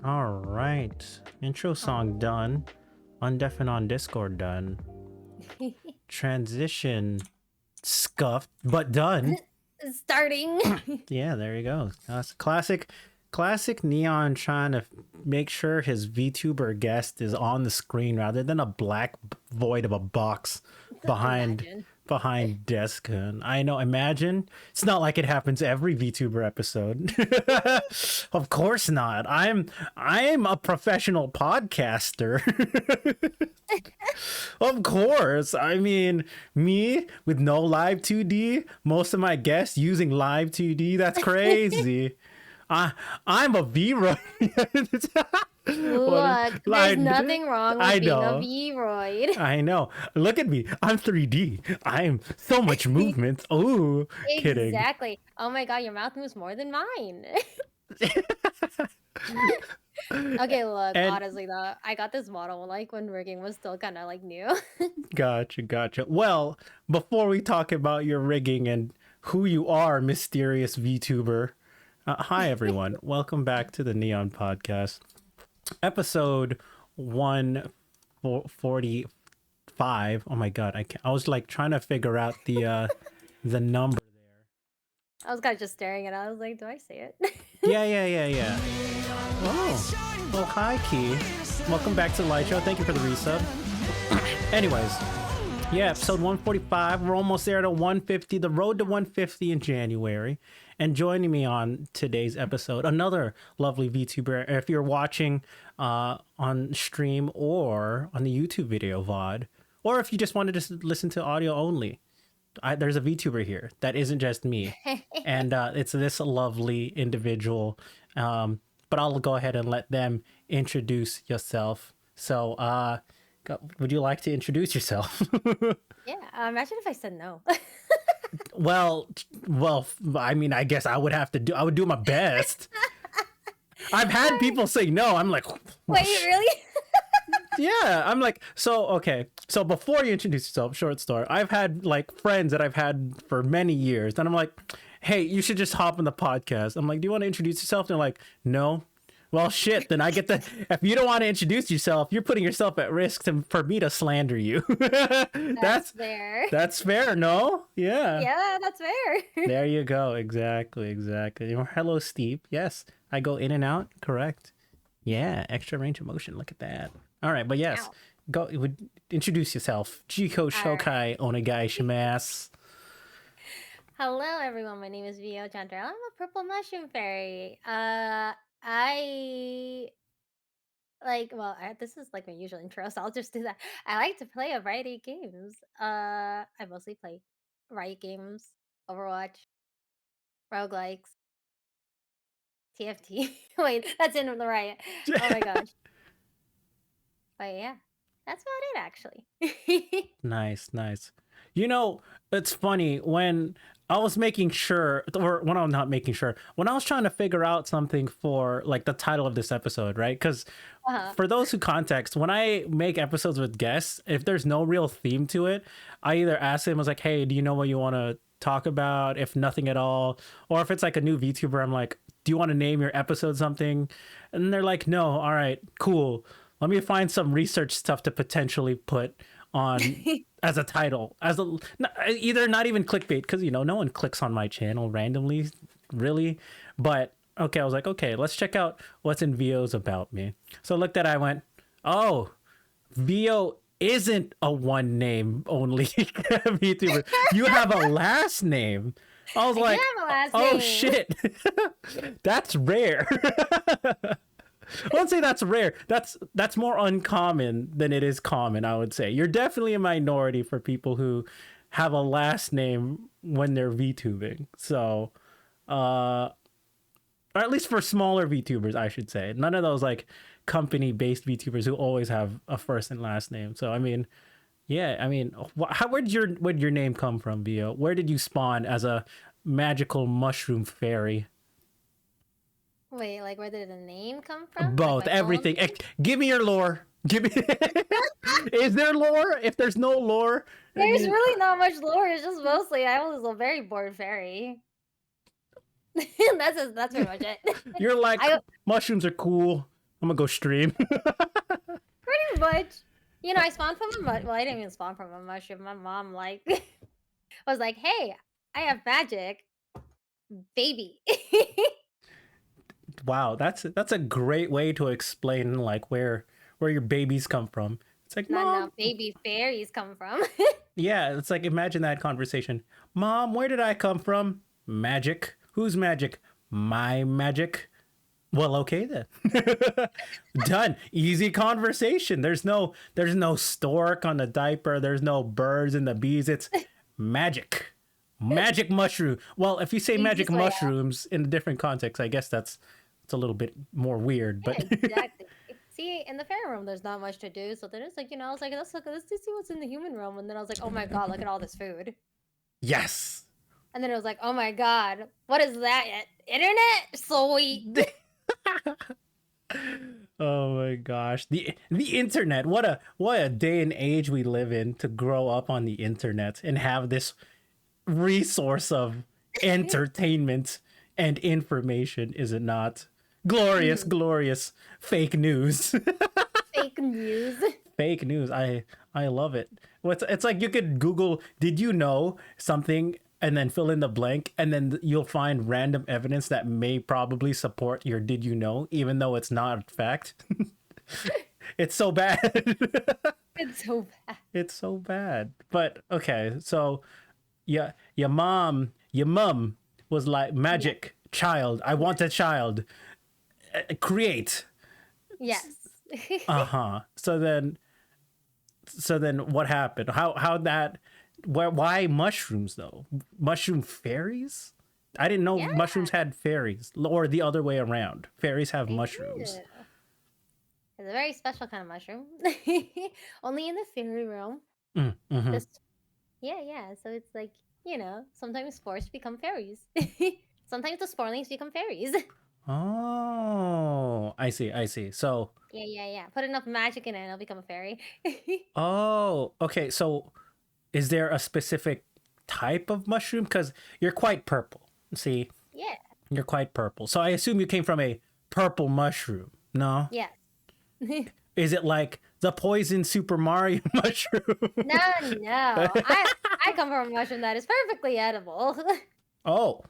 All right. Intro song done. Undeafen on Discord done. Transition scuffed, but done. Starting. Yeah, there you go. That's classic Neon trying to make sure his VTuber guest is on the screen rather than a black void of a box behind Imagine. behind desk. And I know, imagine. It's not like it happens every VTuber episode. Of course not. I'm a professional podcaster. Of course. I mean, me with no live 2D, most of my guests using live 2D. That's crazy. I'm a V-Roy. Look, there's nothing wrong with being a V-Roid. I know. Look at me. I'm 3D. I'm so much movement. Oh, kidding. Exactly. Oh my god, your mouth moves more than mine. Okay, look, honestly though, I got this model like when rigging was still kind of like new. Gotcha. Well, before we talk about your rigging and who you are, mysterious VTuber, hi everyone. Welcome back to the Neon Podcast. Episode 145. Oh my god, I was like trying to figure out the number there. I was kind of just staring at it. I was like, do I say it? Yeah. Oh, well, hi Key. Welcome back to the light show. Thank you for the resub. Anyways, yeah, episode 145. We're almost there to 150. The road to 150 in January. And joining me on today's episode, another lovely VTuber. If you're watching on stream or on the YouTube video VOD, or if you just wanted to listen to audio only, there's a VTuber here that isn't just me. And it's this lovely individual. But I'll go ahead and let them introduce yourself. So, would you like to introduce yourself? Yeah, imagine if I said no. Well, I mean, I guess I would do my best. I've had people say no. I'm like, wait, really? Yeah, I'm like, okay. So before you introduce yourself, short story, I've had like friends that I've had for many years. And I'm like, hey, you should just hop on the podcast. I'm like, do you want to introduce yourself? And they're like, no. Well, shit, then I get if you don't want to introduce yourself, you're putting yourself at risk for me to slander you. That's fair. That's fair, no? Yeah. Yeah, that's fair. There you go. Exactly. Hello, Steve. Yes, I go in and out. Correct. Yeah, extra range of motion. Look at that. All right, but yes, introduce yourself. Jiko Shokai Onegai shimasu. Hello, everyone. My name is Vio Chanter. I'm a purple mushroom fairy. This is like my usual intro, so I'll just do that. I like to play a variety of games. I mostly play Riot games, Overwatch, roguelikes, TFT. Wait, that's in the Riot. Oh my gosh. But yeah, that's about it actually. Nice. You know, it's funny when I was making sure, or when I'm not making sure, when I was trying to figure out something for like the title of this episode, right? Because for those who context, when I make episodes with guests, if there's no real theme to it, I either ask them, I was like, hey, do you know what you want to talk about? If nothing at all, or if it's like a new VTuber, I'm like, do you want to name your episode something? And they're like, no. All right, cool. Let me find some research stuff to potentially put on as a title, either not even clickbait, because no one clicks on my channel randomly, really. But okay, I was like, okay, let's check out what's in VO's about me. So I looked at it, I went, oh, VO isn't a one name only VTuber. You have a last name. I was like, oh shit, that's rare. I wouldn't say that's rare. That's more uncommon than it is common, I would say. You're definitely a minority for people who have a last name when they're VTubing. So, or at least for smaller VTubers, I should say. None of those like company-based VTubers who always have a first and last name. So, I mean, yeah, I mean, where'd your name come from, Vio? Where did you spawn as a magical mushroom fairy? Wait, like where did the name come from? Both, like everything. Give me your lore. Give me. Is there lore? If there's no lore, there's really not much lore. It's just mostly I was a very bored fairy. That's pretty much it. You're like mushrooms are cool. I'm gonna go stream. Pretty much. You know, I spawned from a mushroom. Well, I didn't even spawn from a mushroom. My mom like was like, "Hey, I have magic, baby." Wow, that's a great way to explain like where your babies come from. It's like, Not mom, enough baby fairies come from. yeah, it's like imagine that conversation. Mom, where did I come from? Magic. Whose magic? My magic. Well, okay then. Done. Easy conversation. There's no stork on the diaper. There's no birds and the bees. It's magic. Magic mushroom. Well, if you say magic Easiest way out. mushrooms in a different context, I guess that's it's a little bit more weird, Yeah, but exactly. See, in the fairy realm, there's not much to do. So then it's like, I was like, let's see what's in the human realm. And then I was like, oh my god, look at all this food. yes. And then it was like, oh my god, what is that? Internet? Sweet. Oh my gosh. The internet. What a day and age we live in to grow up on the internet and have this resource of entertainment and information, is it not? Glorious, Mm, glorious fake news. fake news. Fake news. I love it. It's like you could Google did you know something and then fill in the blank and then you'll find random evidence that may probably support your did you know even though it's not fact. It's so bad. It's so bad. It's so bad. But okay, so yeah, your mum was like Yeah. magic child. I want a child. Create. Yes. Uh-huh. So then what happened? How that why mushrooms though? Mushroom fairies? I didn't know Yeah. mushrooms had fairies or the other way around. Fairies have They mushrooms. do. It's a very special kind of mushroom. Only in the fairy realm. Mm-hmm. This, yeah, yeah. So it's like, sometimes spores become fairies. Sometimes the sporelings become fairies. Oh, I see, I see. So, Yeah, yeah, yeah. Put enough magic in it, and it'll become a fairy. oh, okay. So, is there a specific type of mushroom? Because you're quite purple. See, Yeah. you're quite purple. So I assume you came from a purple mushroom. No? Yes. Is it like the poison Super Mario mushroom? No, no. I come from a mushroom that is perfectly edible. Oh.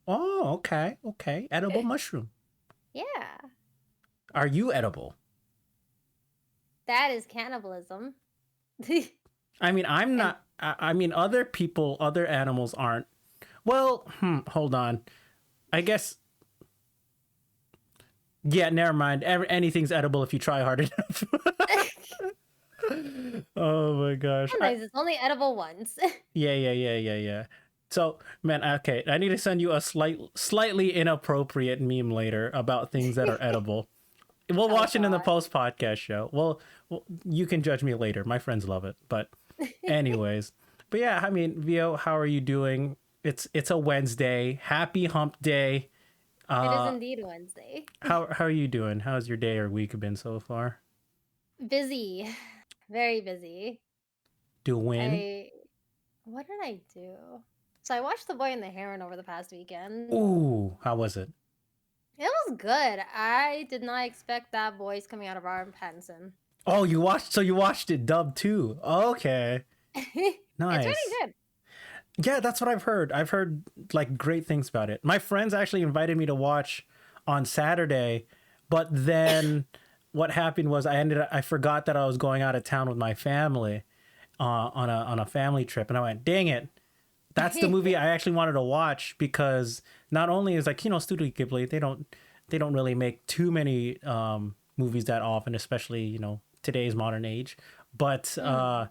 Oh, okay. Okay. Edible mushroom. Yeah. Are you edible? That is cannibalism. I mean, I'm And not. I mean, other people, other animals aren't. Well, hold on. I guess. Yeah, never mind. Anything's edible if you try hard enough. Oh my gosh. sometimes it's only edible once. Yeah. So, man, okay, I need to send you a slightly inappropriate meme later about things that are edible. We'll Oh watch it in the god. post podcast show. Well, you can judge me later. My friends love it. But anyways, but yeah, I mean, Vio, how are you doing? It's a Wednesday. Happy Hump Day. It is Uh, indeed Wednesday. how are you doing? How's your day or week been so far? Busy. Very busy. Doing. I What did I do? So I watched The Boy and the Heron over the past weekend. Ooh, how was it? It was good. I did not expect that voice coming out of Robert Pattinson. Oh, you watched it dubbed too. Okay, It's nice. really good. Yeah, that's what I've heard. I've heard like great things about it. My friends actually invited me to watch on Saturday, but then what happened was I forgot that I was going out of town with my family on a family trip, and I went, dang it. That's the movie I actually wanted to watch because not only is like Studio Ghibli, they don't really make too many movies that often, especially today's modern age, but Mm.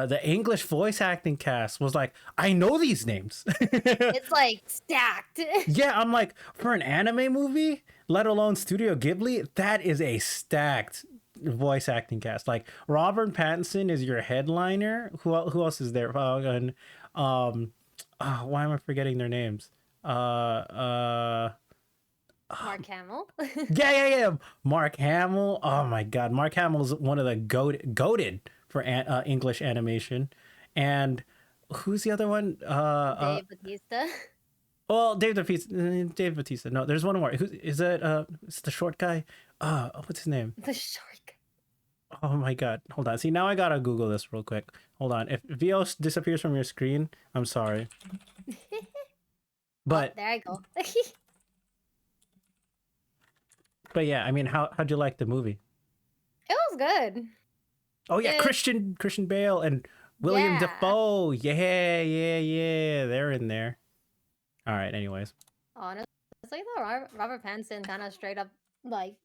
the English voice acting cast was like, I know these names. It's like stacked. Yeah, I'm like, for an anime movie, let alone Studio Ghibli, that is a stacked voice acting cast. Like Robert Pattinson is your headliner. Who else is there? And why am I forgetting their names? Uh, Mark Hamill. yeah. Mark Hamill. Oh my God, Mark Hamill is one of the goated for English animation. And who's the other one? Dave Bautista. Well, Dave Bautista. No, there's one more. Who is it? It's the short guy. What's his name? The shark. Oh my god. Hold on. See, now I gotta Google this real quick. Hold on. If VO disappears from your screen, I'm sorry. Oh, But there I go. but yeah, I mean, how'd you like the movie? It was good. Oh yeah, It, Christian Bale and William yeah. Dafoe. Yeah. They're in there. All right. Anyways, Honestly, though, Robert Pattinson kind of straight up like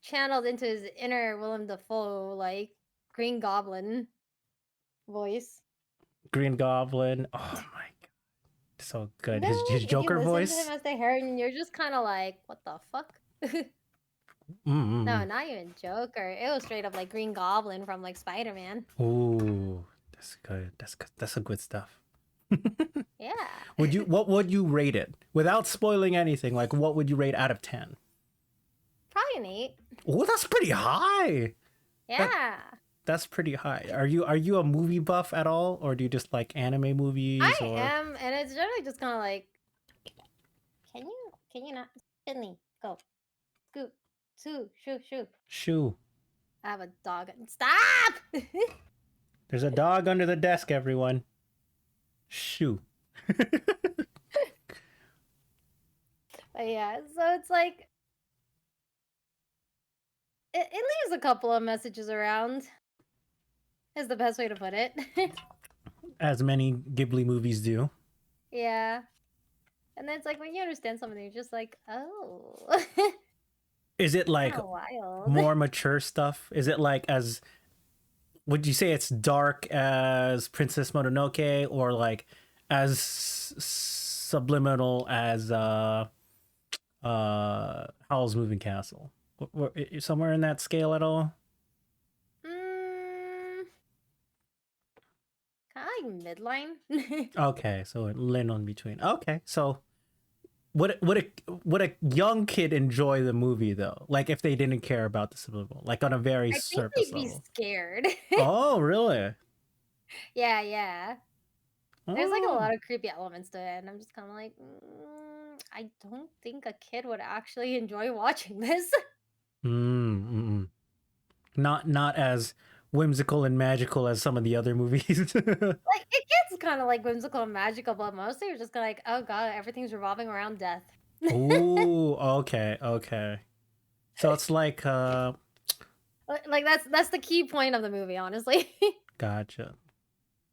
channeled into his inner Willem Dafoe like Green Goblin voice. Green Goblin. Oh my god, so good. No, His if you Joker listen to him voice. as the Harrigan, you're just kind of like, what the fuck? No, Mm. not even Joker. It was straight up like Green Goblin from like Spider Man. Ooh, that's good. That's good. That's some good stuff. Yeah. What would you rate it without spoiling anything? Like, what would you rate out of 10? Probably an 8. Oh, that's pretty high. Yeah. That's pretty high. Are you a movie buff at all, or do you just like anime movies? I Or am, and it's generally just kind of like, can you not? Sydney, go. Scoot. Shoo. shoo? I have a dog. Stop! There's a dog under the desk, everyone. Shoo. But yeah, so it's like, it leaves a couple of messages around, is the best way to put it. As many Ghibli movies do. Yeah. And then it's like when you understand something, you're just like, oh, Is it like kind of wild. more mature stuff? Is it like as would you say it's dark as Princess Mononoke, or like as subliminal as Howl's Moving Castle? Somewhere in that scale at all? Mm, kind of like midline. Okay, so it lean on between. Okay, so would a young kid enjoy the movie though? Like if they didn't care about the subliminal, like on a very I think surface they'd be level. scared. Oh, really? Yeah. There's like a Oh. lot of creepy elements to it, and I'm just kind of like, I don't think a kid would actually enjoy watching this. Mm. Not as whimsical and magical as some of the other movies. Like, it gets kind of like whimsical and magical, but mostly you're just kind of like, oh god, everything's revolving around death. Ooh, okay. So it's like Like that's the key point of the movie, honestly. gotcha.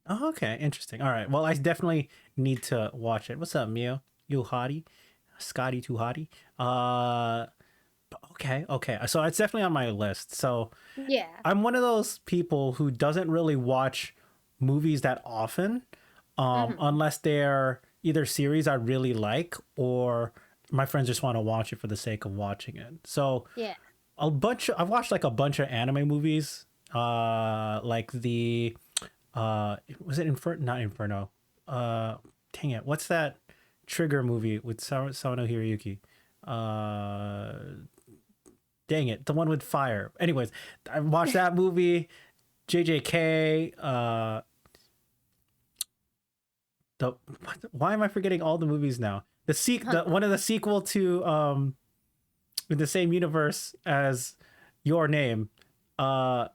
Oh, okay, interesting. All right. Well, I definitely need to watch it. What's up, Mio? You hottie? Scotty too hottie? Okay. So it's definitely on my list. So Yeah. I'm one of those people who doesn't really watch movies that often, unless they're either series I really like or my friends just want to watch it for the sake of watching it. So Yeah. I've watched like a bunch of anime movies, like the was it not Inferno? Dang it, what's that Trigger movie with Sawano Hiroyuki? Dang it, the one with fire. Anyways, I watched that movie. JJK. Why am I forgetting all the movies now? One of the sequel to in the same universe as Your Name. Oh,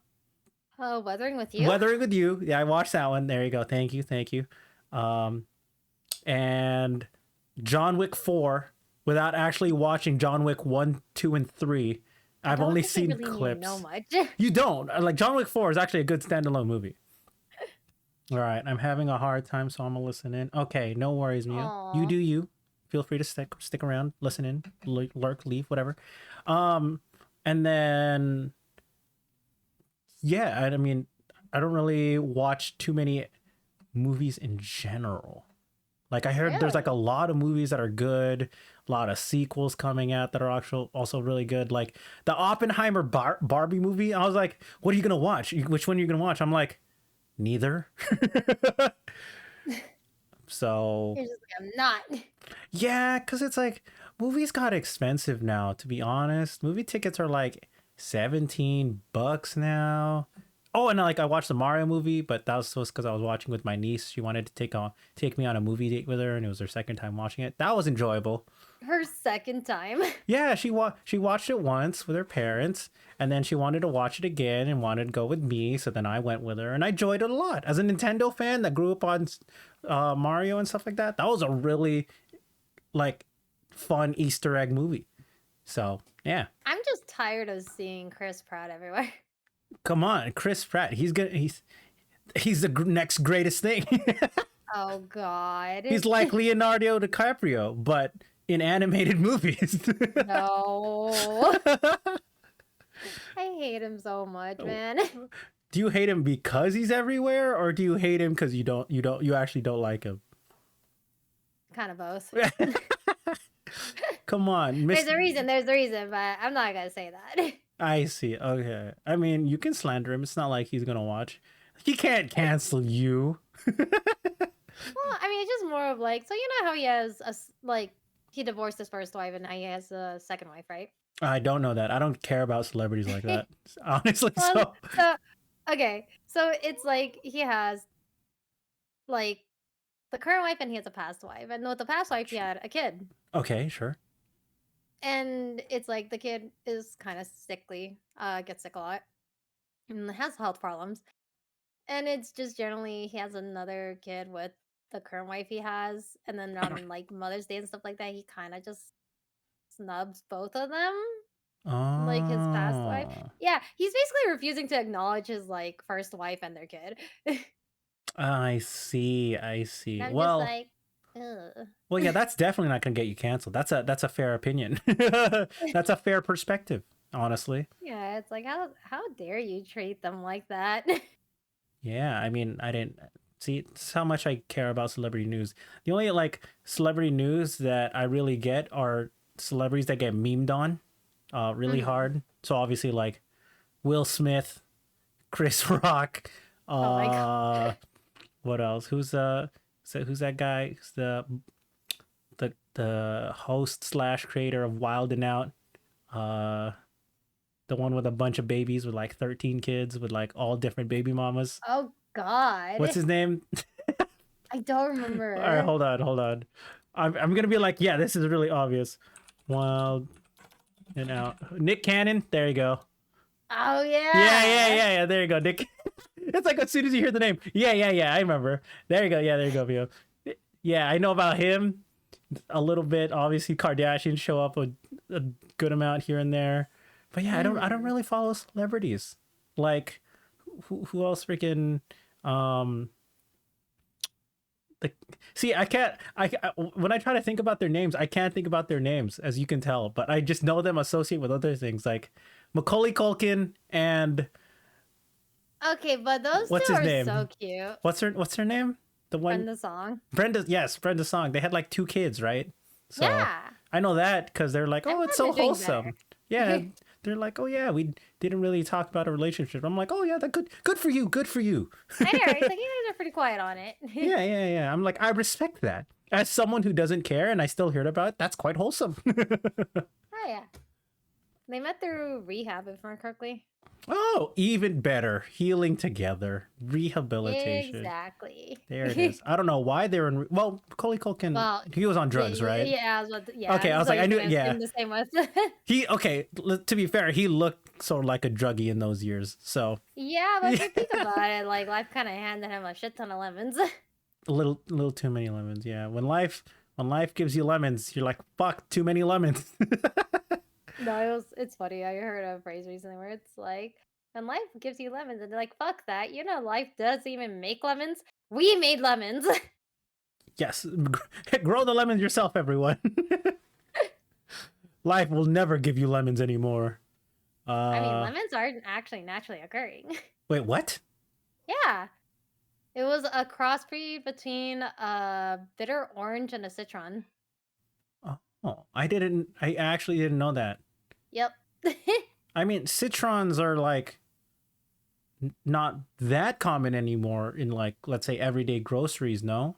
Weathering with You? Weathering with You. Yeah, I watched that one. There you go. Thank you. And John Wick 4 without actually watching John Wick 1, 2, and 3. I've only seen really clips. Know much. You don't. Like John Wick 4 is actually a good standalone movie. All right, I'm having a hard time, so I'm gonna listen in. Okay, no worries, Mia. Aw. You do you. Feel free to stick around, listen in, lurk, leave, whatever. And then yeah, I mean, I don't really watch too many movies in general. Like I heard there's like a lot of movies that are good, a lot of sequels coming out that are also really good. Like the Oppenheimer Barbie movie. I was like, what are you gonna watch? Which one are you gonna watch? I'm like, neither. So You're just like, I'm not. yeah, because it's like movies got expensive now, to be honest. Movie tickets are like $17 now. Oh, and like I watched the Mario movie, but that was just because I was watching with my niece. She wanted to take me on a movie date with her, and it was her second time watching it. That was enjoyable. Her second time. Yeah, she watched it once with her parents, and then she wanted to watch it again and wanted to go with me. So then I went with her, and I enjoyed it a lot. As a Nintendo fan that grew up on Mario and stuff like that, that was a really like fun Easter egg movie. So yeah, I'm just tired of seeing Chris Pratt everywhere. come on, Chris Pratt. He's the next greatest thing. Oh God. He's like Leonardo DiCaprio, but in animated movies. No. I hate him so much, man. Do you hate him because he's everywhere, or do you hate him because you actually don't like him? Kind of both. Come on, There's a reason, but I'm not gonna say that. I see. Okay. I mean, you can slander him. It's not like he's gonna watch. He can't cancel you. Well, I mean, it's just more of like, so you know how he has he divorced his first wife and now he has a second wife, right? I don't know that. I don't care about celebrities like that. Honestly, so okay, so it's like he has like the current wife and he has a past wife, and with the past wife he had a kid, okay, sure. and it's like the kid is kind of sickly, gets sick a lot, and has health problems, and it's just generally he has another kid with the current wife he has, and then on like Mother's Day and stuff like that, he kind of just snubs both of them. Like his past wife. Oh, Yeah, he's basically refusing to acknowledge his like first wife and their kid. I see. I see. I'm just Well, like, ugh. well, yeah, that's definitely not gonna get you canceled. That's a fair opinion. That's a fair perspective, honestly. Yeah, it's like how dare you treat them like that? Yeah, I mean, I didn't see it's how much I care about celebrity news. The only like celebrity news that I really get are celebrities that get memed on, really Mhm. hard. So obviously, like Will Smith, Chris Rock, Oh my god. uh, what else? Who's that guy? Who's the host slash creator of Wild and Out? Uh, the one with a bunch of babies with like 13 kids with like all different baby mamas. Oh god. What's his name? I don't All right, remember. hold on. I'm gonna be like, yeah, this is really obvious. Wild and Out. Nick Cannon. There you go. Oh Yeah. There you go, Nick. It's like as soon as you hear the name, yeah. I remember. There you go. Yeah, there you go, Vio. Yeah, I know about him a little bit. Obviously, Kardashians show up a good amount here and there, but yeah, I don't Mhm. really follow celebrities. Like, who else freaking like see when I try to think about their names, I can't think about their names, as you can tell, but I just know them associate with other things like Macaulay Culkin and Okay, but those what's two his are so name? cute. What's her name? The From one the song. Brenda, yes, Brenda Song. They had like two kids, right? So Yeah. I know that because they're like, I'm oh, it's glad so they're doing wholesome. better. Yeah, they're like, oh yeah, we didn't really talk about a relationship. I'm like, oh yeah, that good for you, good for you. I know, right? It's like you guys are pretty quiet on it. Yeah. I'm like, I respect that. As someone who doesn't care and I still heard about it, that's quite wholesome. Oh yeah. They met through rehab, if I remember correctly. Oh, even better. Healing together. Rehabilitation. Exactly. There it is. I don't know why they were in. Well, Macaulay Culkin, Well, he was on drugs, right? yeah, yeah. Okay, I was So like, I you're knew, gonna yeah. assume the same with. To be fair, he looked sort of like a druggie in those years. So Yeah, but if you think about it, like life kind of handed him a shit ton of lemons. a little too many lemons. Yeah. When life gives you lemons, you're like, fuck, too many lemons. No, it's funny. I heard a phrase recently where it's like, when life gives you lemons, and they're like, fuck that. You know, life doesn't even make lemons. We made lemons. Yes. Grow the lemons yourself, everyone. Life will never give you lemons anymore. I mean, Uh, lemons are actually naturally occurring. wait, what? Yeah. It was a crossbreed between a bitter orange and a citron. Oh, I actually didn't know that. Yep. I mean, citrons are like not that common anymore in like, let's say, everyday groceries, no?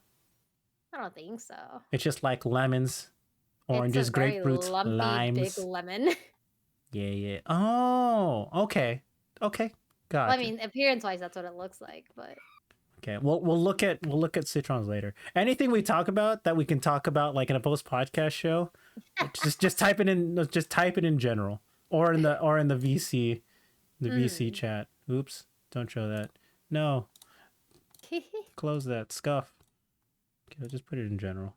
I don't think so. It's just like lemons, It's a oranges, very grapefruits, lumpy, big limes. lemon. Yeah. Oh, okay. Okay. Well, I Gotcha. mean, appearance-wise, that's what it looks like, but Okay, we'll look at citrons later. Anything we talk about that we can talk about like in a post podcast show, just type it in. Just type it in general, or in the VC mm. chat. Oops, don't show that. No, close that scuff. Okay, I'll just put it in general.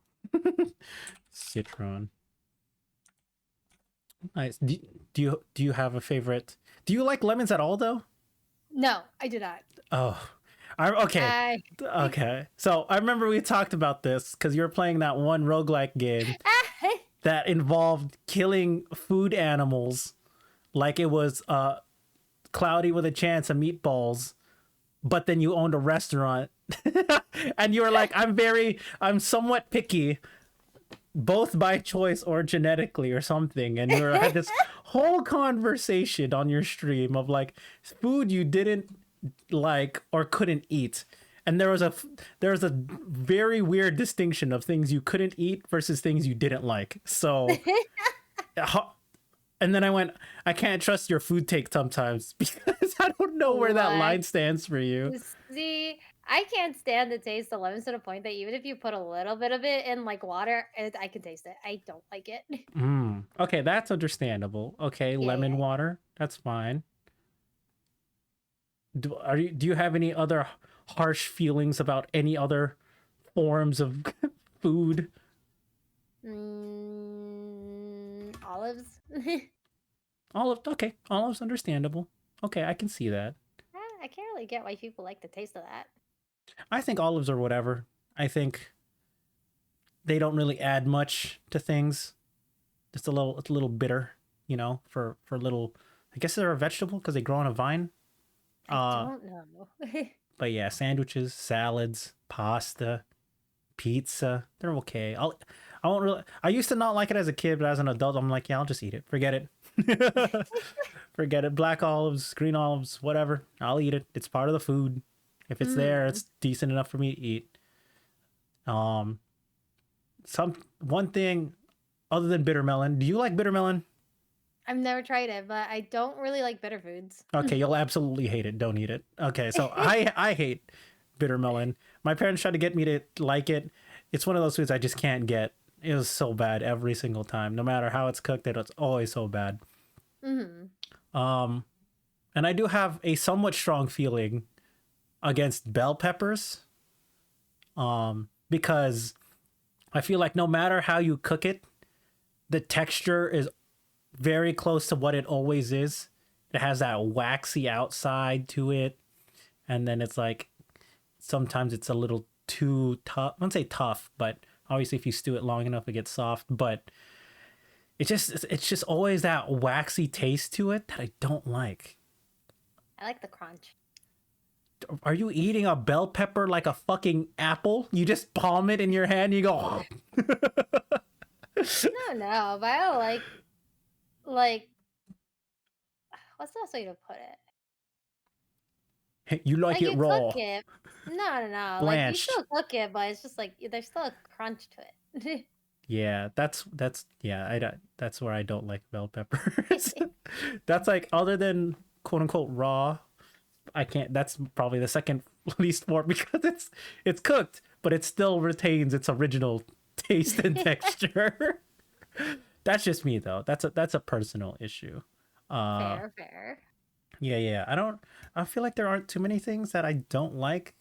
Citron. Nice. Do you have a favorite? Do you like lemons at all though? No, I do not. Oh, okay. I Okay. So I remember we talked about this because you were playing that one roguelike game that involved killing food animals like it was Cloudy with a Chance of Meatballs, but then you owned a restaurant. And you were like, I'm somewhat picky, both by choice or genetically or something. And had this whole conversation on your stream of like food you didn't like or couldn't eat. And there was a very weird distinction of things you couldn't eat versus things you didn't like. So and then I went, I can't trust your food take sometimes because I don't know where that What? line stands for you. See, I can't stand the taste of lemons to the point that even if you put a little bit of it in like water, I can taste it. I don't like it. Okay, that's understandable. Okay, Yeah, lemon yeah. water, that's fine. Do you have any other harsh feelings about any other forms of food? Olives. Olives understandable. Okay, I can see that. I can't really get why people like the taste of that. I think olives are whatever. I think they don't really add much to things. It's a little bitter, for little. I guess they're a vegetable because they grow on a vine. I Uh, don't know. but yeah, sandwiches, salads, pasta, pizza, they're okay. I won't really. I used to not like it as a kid, but as an adult, I'm like, yeah, I'll just eat it. Forget it. Forget it. Black olives, green olives, whatever. I'll eat it. It's part of the food. If it's there, Mm. it's decent enough for me to eat. Um, some one thing other than bitter melon. Do you like bitter melon? I've never tried it, but I don't really like bitter foods. Okay, you'll absolutely hate it. Don't eat it. Okay, so I hate bitter melon. My parents tried to get me to like it. It's one of those foods I just can't get. It was so bad every single time. No matter how it's cooked, it's always so bad. Hmm. Um, and I do have a somewhat strong feeling against bell peppers. Because I feel like no matter how you cook it, the texture is very close to what it always is. It has that waxy outside to it, and then it's like sometimes it's a little too tough. I wouldn't say tough, but obviously if you stew it long enough, it gets soft. But it's just always that waxy taste to it that I don't like. I like the crunch. Are you eating a bell pepper like a fucking apple? You just palm it in your hand, and you go. No, no, but I like what's the best way to put it? You like Like it you cook raw, it. No, no, no. Like you blanched. still cook it, but it's just like there's still a crunch to it. Yeah, that's yeah. That's where I don't like bell peppers. That's like other than quote unquote raw. I can't. That's probably the second least form because it's cooked, but it still retains its original taste and texture. That's just me though. That's a personal issue. Uh, Fair, fair. yeah, yeah. I feel like there aren't too many things that I don't like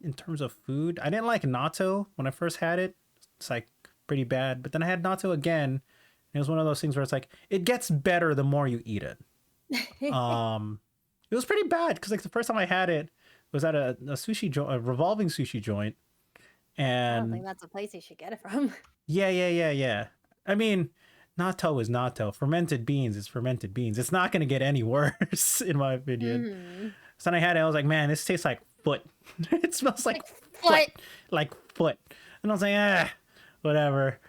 in terms of food. I didn't like natto when I first had it. It's like pretty bad. But then I had natto again. And it was one of those things where it's like it gets better the more you eat it. Um, it was pretty bad because like the first time I had it was at a sushi joint, a revolving sushi joint, I don't think and that's a place you should get it from. yeah, yeah, yeah, yeah. I mean, natto is natto. Fermented beans is fermented beans. It's not gonna get any worse, in my opinion. Hmm. So then I had it. I was like, man, this tastes like foot. It smells like Like foot, what? like foot. And I was like, whatever.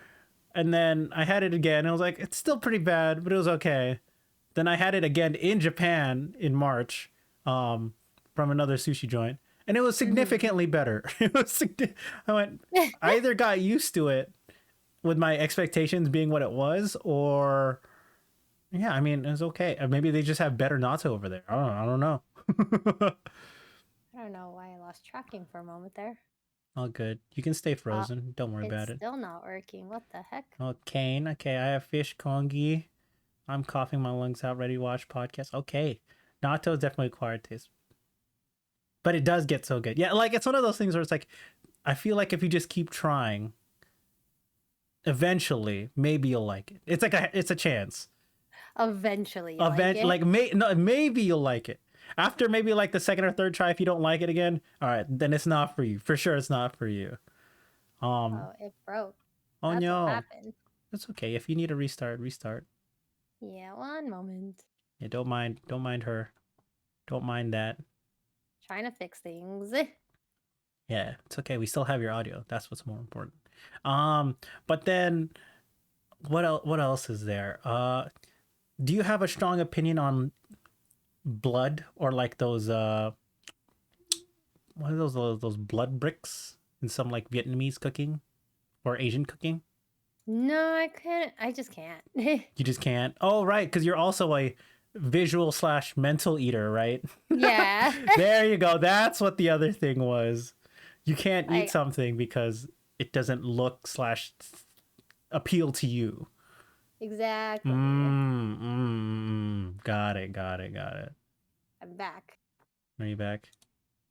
And then I had it again. And I was like, it's still pretty bad, but it was okay. Then I had it again in Japan in March, from another sushi joint, and it was Hmm. significantly better. I went, I either got used to it with my expectations being what it was, or yeah, I mean, it was okay. Maybe they just have better natto over there. I don't know. I don't know why I lost tracking for a moment there. All good. You can stay frozen. Don't worry about It's it. still not working. What the heck? Oh, Kane. Okay, I have fish kongi. I'm coughing my lungs out, ready to watch podcast. Okay. Natto is definitely acquired taste. But it does get so good. Yeah, like it's one of those things where it's like, I feel like if you just keep trying, eventually, maybe you'll like it. It's a chance. Eventually, you like it. Like maybe you'll like it. After maybe like the second or third try, if you don't like it again, all right, then it's not for you. For sure, it's not for you. Oh, it broke. Oh That's no, what happened. that's okay. If you need a restart, restart. Yeah, one moment. Yeah, don't mind her. Don't mind that. Trying to fix things. Yeah, it's okay. We still have your audio. That's what's more important. But then what else is there? Do you have a strong opinion on blood or like those what are those blood bricks in some like Vietnamese cooking or Asian cooking? No, I couldn't. I just can't. You just can't. Oh, right, because you're also a visual / mental eater, right? Yeah. There you go. That's what the other thing was. You can't eat Like- something because it doesn't look / appeal to you. Exactly. Got it. I'm back. Are you back?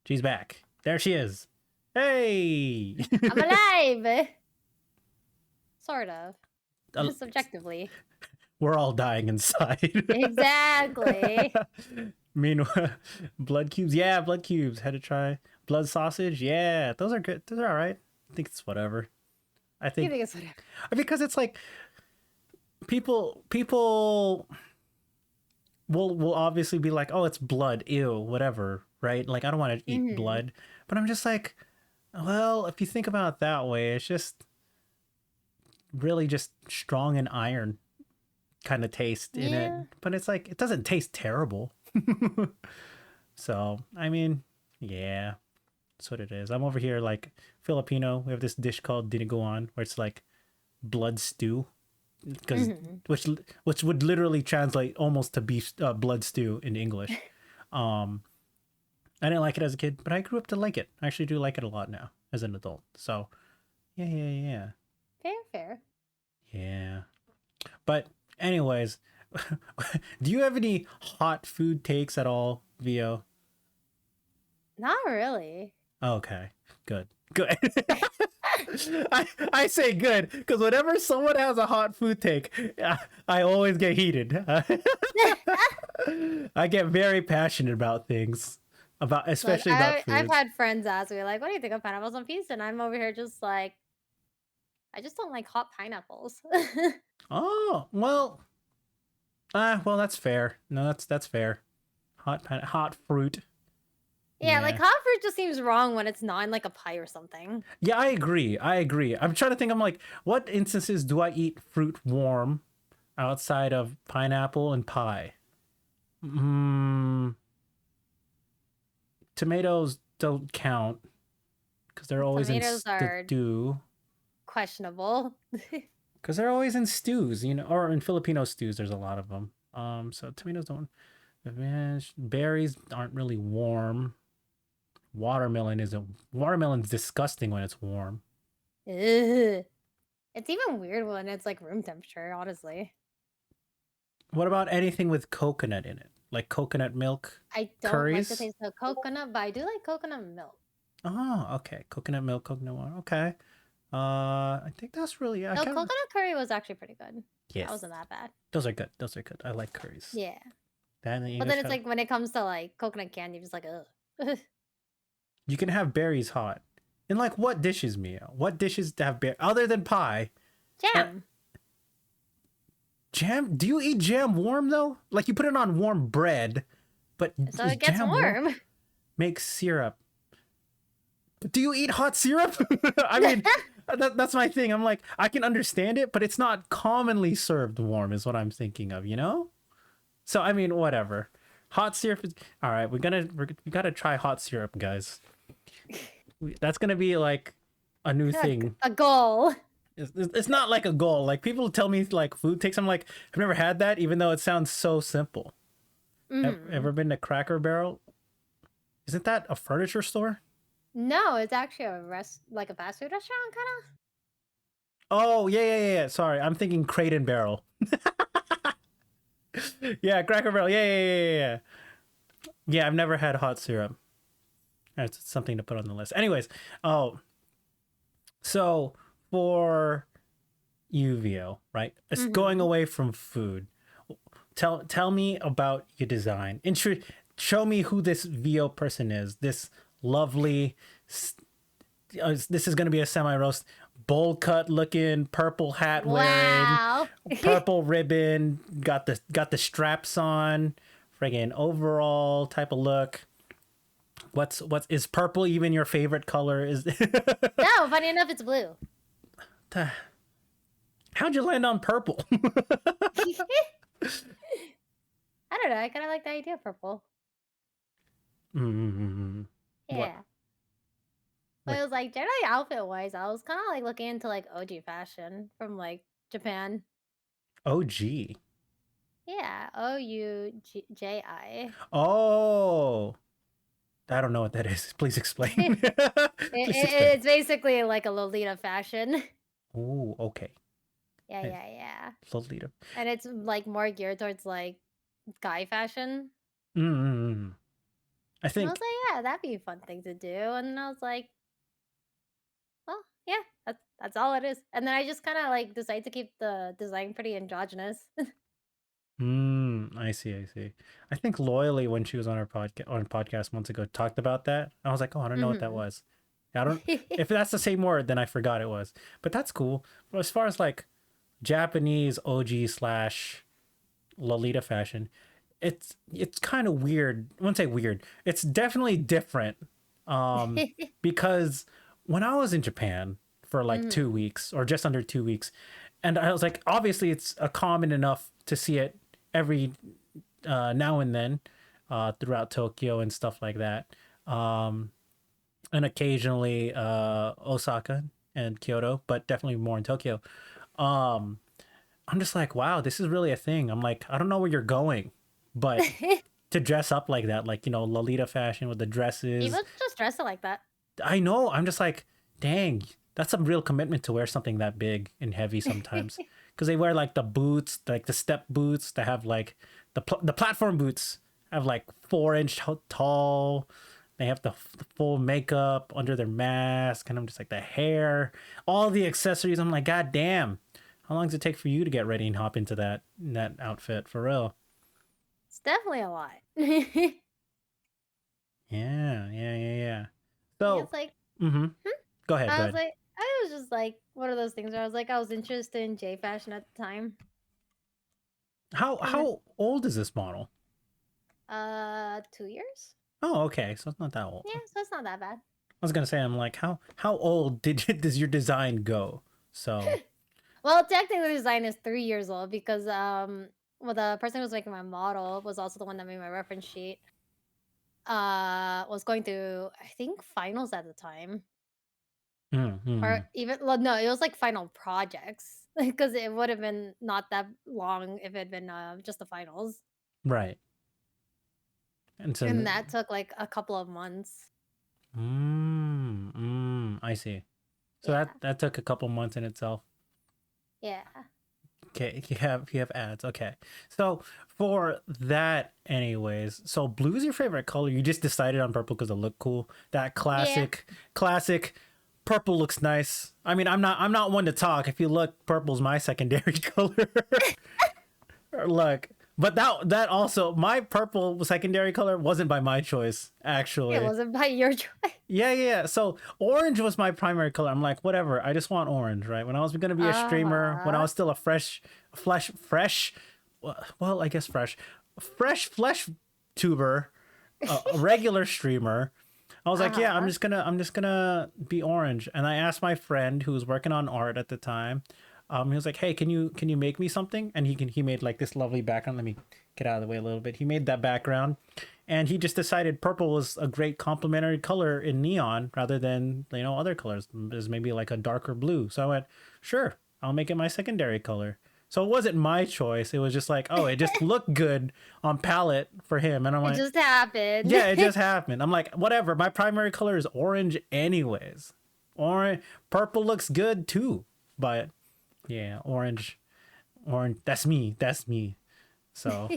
She's back. There she is. Hey! I'm alive. Sort of. Uh, Subjectively. We're all dying inside. Exactly. Meanwhile, blood cubes. Yeah, blood cubes. Had to try. Blood sausage. Yeah, those are good. Those are all right. I think it's whatever. I You think think it's whatever. because it's like people will obviously be like, oh, it's blood, ew, whatever, right? Like I don't want to eat Mhm. blood, but I'm just like, well, if you think about it that way, it's just really just strong and iron kind of taste in Yeah. it, but it's like it doesn't taste terrible. So I mean, yeah, that's what it is. I'm over here like Filipino. We have this dish called dinuguan, where it's like blood stew, because Mhm. which would literally translate almost to beef blood stew in English. Um, I didn't like it as a kid, but I grew up to like it. I actually do like it a lot now as an adult. So yeah. Fair. Yeah. But anyways, do you have any hot food takes at all, Vio? Not really. Okay. Good. I say good because whenever someone has a hot food take, I always get heated. I get very passionate about things, especially about food. I've had friends ask me, like, what do you think of pineapples on pizza? And I'm over here just like, I just don't like hot pineapples. Oh well, well that's fair. No, that's fair. Hot fruit. Yeah, like hot fruit just seems wrong when it's not in like a pie or something. Yeah, I agree. I'm trying to think. I'm like, what instances do I eat fruit warm outside of pineapple and pie? Tomatoes don't count because they're always Tomatoes in are stew. questionable. Because they're always in stews, or in Filipino stews. There's a lot of them. So tomatoes don't. Berries aren't really warm. Watermelon's disgusting when it's warm. Ugh. It's even weird when it's like room temperature, honestly. What about anything with coconut in it? Like coconut milk? I don't Curries? like the taste of coconut, but I do like coconut milk. Oh, okay. Coconut milk, coconut water. Okay. I think that's really No, coconut curry was actually pretty good. Yes. That wasn't that bad. Those are good. I like curries. Yeah. That and the But then English it's like when it comes to like coconut candy, I'm just like, ugh. you can have berries hot. In like what dishes, Mia? What dishes have berries other than pie? Jam. Jam? Do you eat jam warm though? Like you put it on warm bread, but So is it gets jam warm. Make syrup. Do you eat hot syrup? I mean, that's my thing. I'm like, I can understand it, but it's not commonly served warm, is what I'm thinking of. So I mean, whatever. Hot syrup is all right. We gotta try hot syrup, guys. That's gonna be like a new thing. A goal. It's not like a goal. Like people tell me like food takes. I'm like, I've never had that, even though it sounds so simple. Mhm. Ever been to Cracker Barrel? Isn't that a furniture store? No, it's actually a like a fast food restaurant, kind Oh, yeah, yeah, yeah, yeah. Sorry, I'm thinking Crate and Barrel. Yeah, Cracker Barrel. Yeah, yeah, yeah, yeah, yeah. Yeah, I've never had hot syrup. That's something to put on the list. Anyways, oh, so for UVO, right? It's of. going away from food. Tell me about your design. Show me who this VO person is. This lovely. This is going to be a semi roast. Bowl cut looking, purple hat wearing, Wow. purple ribbon. Got the straps on. Friggin' overall type of look. What's is purple even your favorite color? Is No, funny enough, it's blue. how'd you land on purple? I don't know. I kind of like the idea of purple. Mm-hmm. Yeah. But it was like generally outfit wise, I was kind of like looking into like OG fashion from like Japan. OG. Yeah, OUJI. Oh, I don't know what that is. Please explain. Please explain. It's basically like a Lolita fashion. Oh, okay. Yeah, Hey, yeah, yeah. Lolita. And it's like more geared towards like guy fashion. Mm-hmm. I And I was think. like, yeah, that'd be a fun thing to do. And then I was like, well, yeah, that's all it is. And then I just kind of like decided to keep the design pretty androgynous. I see. I see. I think Loyally, when she was on our podcast months ago, talked about that. I was like, oh, I don't know what that Hmm. was. I don't. If that's the same word, then I forgot it was. But that's cool. But as far as like Japanese OG slash Lolita fashion, it's kind of weird. I wouldn't say weird. It's definitely different. Um, because when I was in Japan for like Hmm. 2 weeks or just under 2 weeks, and I was like, obviously it's a common enough to see it every now and then throughout Tokyo and stuff like that. Um, and occasionally Osaka and Kyoto, but definitely more in Tokyo. Um, I'm just like, wow, this is really a thing. I'm like, I don't know where you're going, but to dress up like that, like, Lolita fashion with the dresses. People just dress it like that. I know. I'm just like, dang, that's some real commitment to wear something that big and heavy sometimes. Because they wear like the boots, like the step boots that have like the platform boots have like 4 inch tall. They have the full makeup under their mask, and I'm just like the hair, all the accessories. I'm like, God damn, how long does it take for you to get ready and hop into that outfit for real? It's definitely a lot. Yeah, Yeah, yeah, yeah, yeah. So, it's like mm-hmm. Go ahead, go I was ahead. like I was just like one of those things where I was like I was interested in J fashion at the time. How And then how old is this model? 2 years? Oh, okay, so it's not that old. Yeah, I so it's not that bad. was gonna say, I'm like, how old does your design go? So, Well, technically the design is 3 years old because well the person who was making my model was also the one that made my reference sheet. Was going through I think finals at the time. Or mm-hmm. even well, no, it was like final projects because it would have been not that long if it had been just the finals. Right, and And so, that took like a couple of months. I see. So Yeah. that took a couple months in itself. Yeah. Okay, you have ads. Okay, so for that, anyways, so blue is your favorite color. You just decided on purple because it looked cool. That Yeah. classic. Purple looks nice. I mean, I'm not one to talk. If you look, purple's my secondary color. Look, but that also my purple secondary color wasn't by my choice It actually. wasn't by your choice. Yeah, yeah, yeah. So orange was my primary color. I'm like, whatever. I just want orange, right? When I was gonna be a streamer, when I Uh-huh. was still a fresh, well, I guess fresh flesh tuber, a regular streamer. I was like, yeah, I'm Uh-huh. just gonna I'm just gonna be orange. And I asked my friend who was working on art at the time. He was like, hey, can you make me something? And he made like this lovely background. Let me get out of the way a little bit. He made that background, and he just decided purple was a great complementary color in neon rather than other colors. There's maybe like a darker blue. So I went, sure, I'll make it my secondary color. So it wasn't my choice. It was just like, oh, it just looked good on palette for him. And I'm It like, just happened. yeah, it just happened. I'm like, whatever. My primary color is orange anyways. Orange, purple looks good too. But yeah, orange, that's me. That's me. So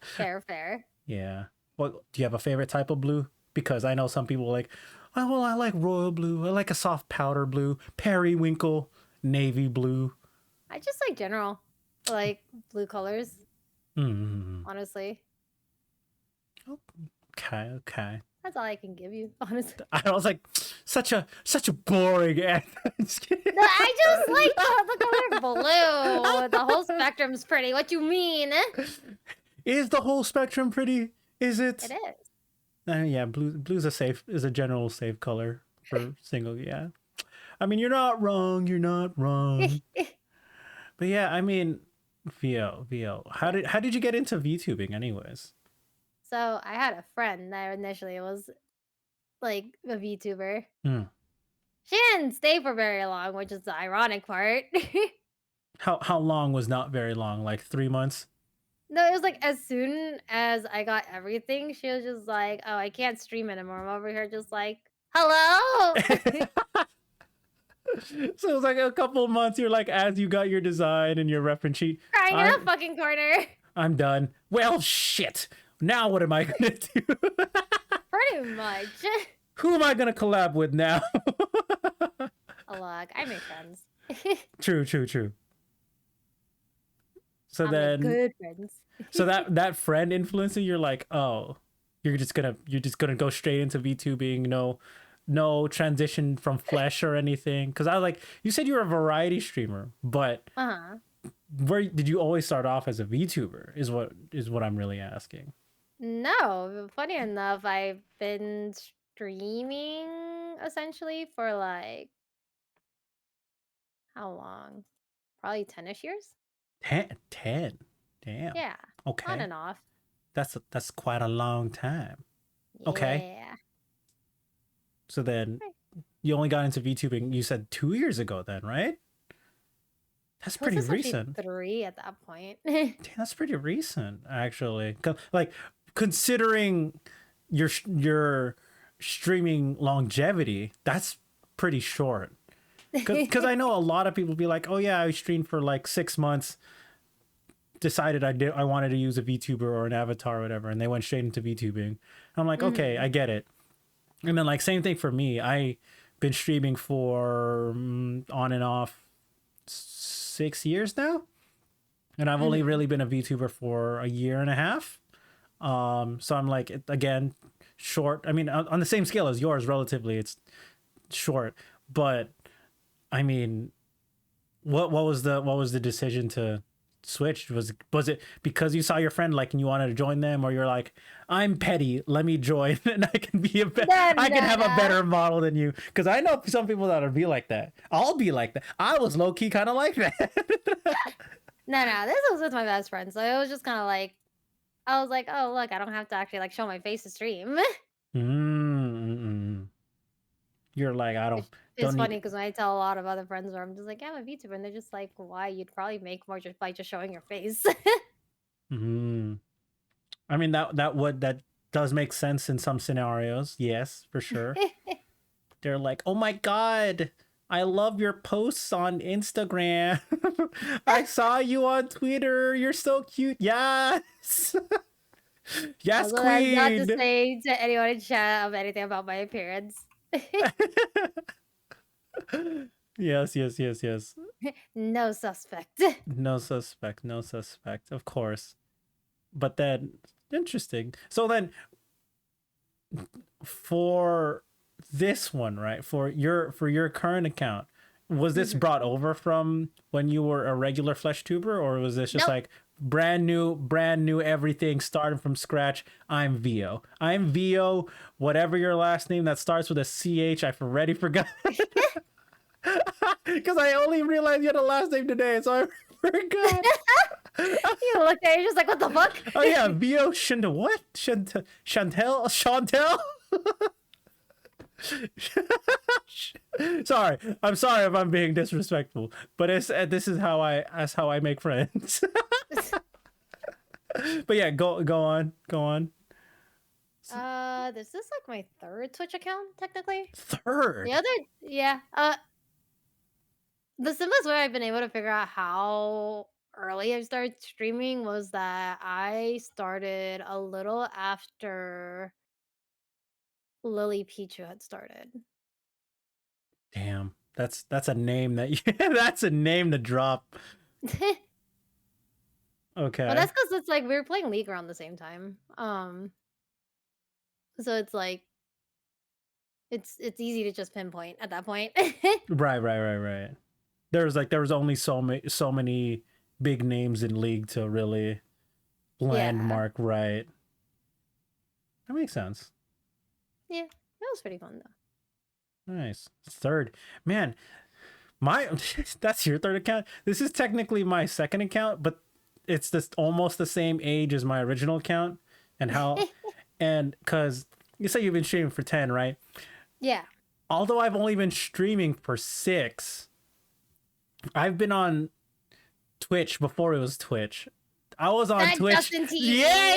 Fair, fair. yeah. What do you have a favorite type of blue? Because I know some people like, oh, well, I like royal blue. I like a soft powder blue, periwinkle, navy blue. I just like general, like blue colors, Mm. honestly. Okay, okay. That's all I can give you, honestly. I was like, such a boring ad. Just kidding. No, I just like the color blue. The whole spectrum's pretty. What you mean? Is the whole spectrum pretty? Is it? It is. Yeah, blue's is a general safe color for single. Yeah, I mean you're not wrong. You're not wrong. But yeah, I mean, VO. How did you get into VTubing, anyways? So I had a friend that initially was like a VTuber. Hmm. She didn't stay for very long, which is the ironic part. How long was not very long? Like 3 months? No, it was like as soon as I got everything, she was just like, "Oh, I can't stream anymore." I'm over here just like, "Hello." So it was like a couple of months. You're like, as you got your design and your reference sheet, Crying in a fucking corner. I'm done. Well, shit. Now what am I gonna do? Pretty much. Who am I gonna collab with now? Oh, look, I make friends. True. So I then, make good friends. so that friend influencer, you're like, oh, you're just gonna go straight into VTubing, no transition from Flesh or anything. Because I was like, you said you were a variety streamer, but where did you always start off as a VTuber? Is what I'm really asking. No, funny enough, I've been streaming essentially for like how long? Probably 10ish years. 10. Damn. Yeah, on Okay. and off. That's quite a long time. Okay. Yeah. So then Right. you only got into VTubing, you said 2 years ago then, right? That's It was pretty actually recent. 3 at that point. Damn, that's pretty recent, actually. Like, considering your streaming longevity, that's pretty short. Because I know a lot of people be like, oh yeah, I streamed for like 6 months, decided I wanted to use a VTuber or an avatar or whatever, and they went straight into VTubing. I'm like, okay, I get it. And then like same thing for me. I been streaming for on and off 6 years now, and I've only really been a VTuber for a year and a half. So I'm like, again, short. I mean, on the same scale as yours, relatively, it's short. But I mean, what was the decision to switch? Was it because you saw your friend like and you wanted to join them, or you're like, I'm petty, let me join and I can be I can have a better model than you? Because I know some people that'll be like that. I'll be like that. I was low key kind of like that. No, this was with my best friend, so it was just kind of like I was like, oh look, I don't have to actually like show my face to stream. You're like, I Which don't is funny need. because when I tell a lot of other friends where I'm just like, yeah, I'm a VTuber, and they're just like, why? You'd probably make more just by just showing your face. I mean that does make sense in some scenarios. Yes, for sure. They're like, oh my god, I love your posts on Instagram. I saw you on Twitter. You're so cute. Yes. Yes, Although that's not to queen. say to anyone in chat of anything about my appearance. Yes. No suspect. No suspect, of course. But then, interesting. So then, for this one, right? For your current account, was this brought over from when you were a regular Flesh tuber, or was this just Nope. like brand new everything starting from scratch? I'm VO, whatever your last name that starts with a CH. I've already forgot. Because I only realized you had a last name today, so I forgot. You looked at it, you're just like, what the fuck? Oh yeah, VO Chantel. What? Chantel? Sorry, I'm sorry if I'm being disrespectful, but it's this is how that's how I make friends. But yeah, go on. This is like my third Twitch account, technically. The Third, other, yeah. The simplest way I've been able to figure out how early I started streaming was that I started a little after Lily Pichu had started. damn, that's a name that that's a name to drop. Well, Okay, that's because it's like we were playing League around the same time. So it's like it's easy to just pinpoint at that point. right. There was only so many big names in League to really Yeah. landmark, right? That makes sense. Yeah. That was pretty fun though. Nice. Third, man, my that's your third account. This is technically my second account, but it's just almost the same age as my original account, and how, and because you say you've been streaming for 10, right? Yeah. Although I've only been streaming for 6, I've been on Twitch before it was Twitch. I was on That Twitch. Justin TV. Yeah,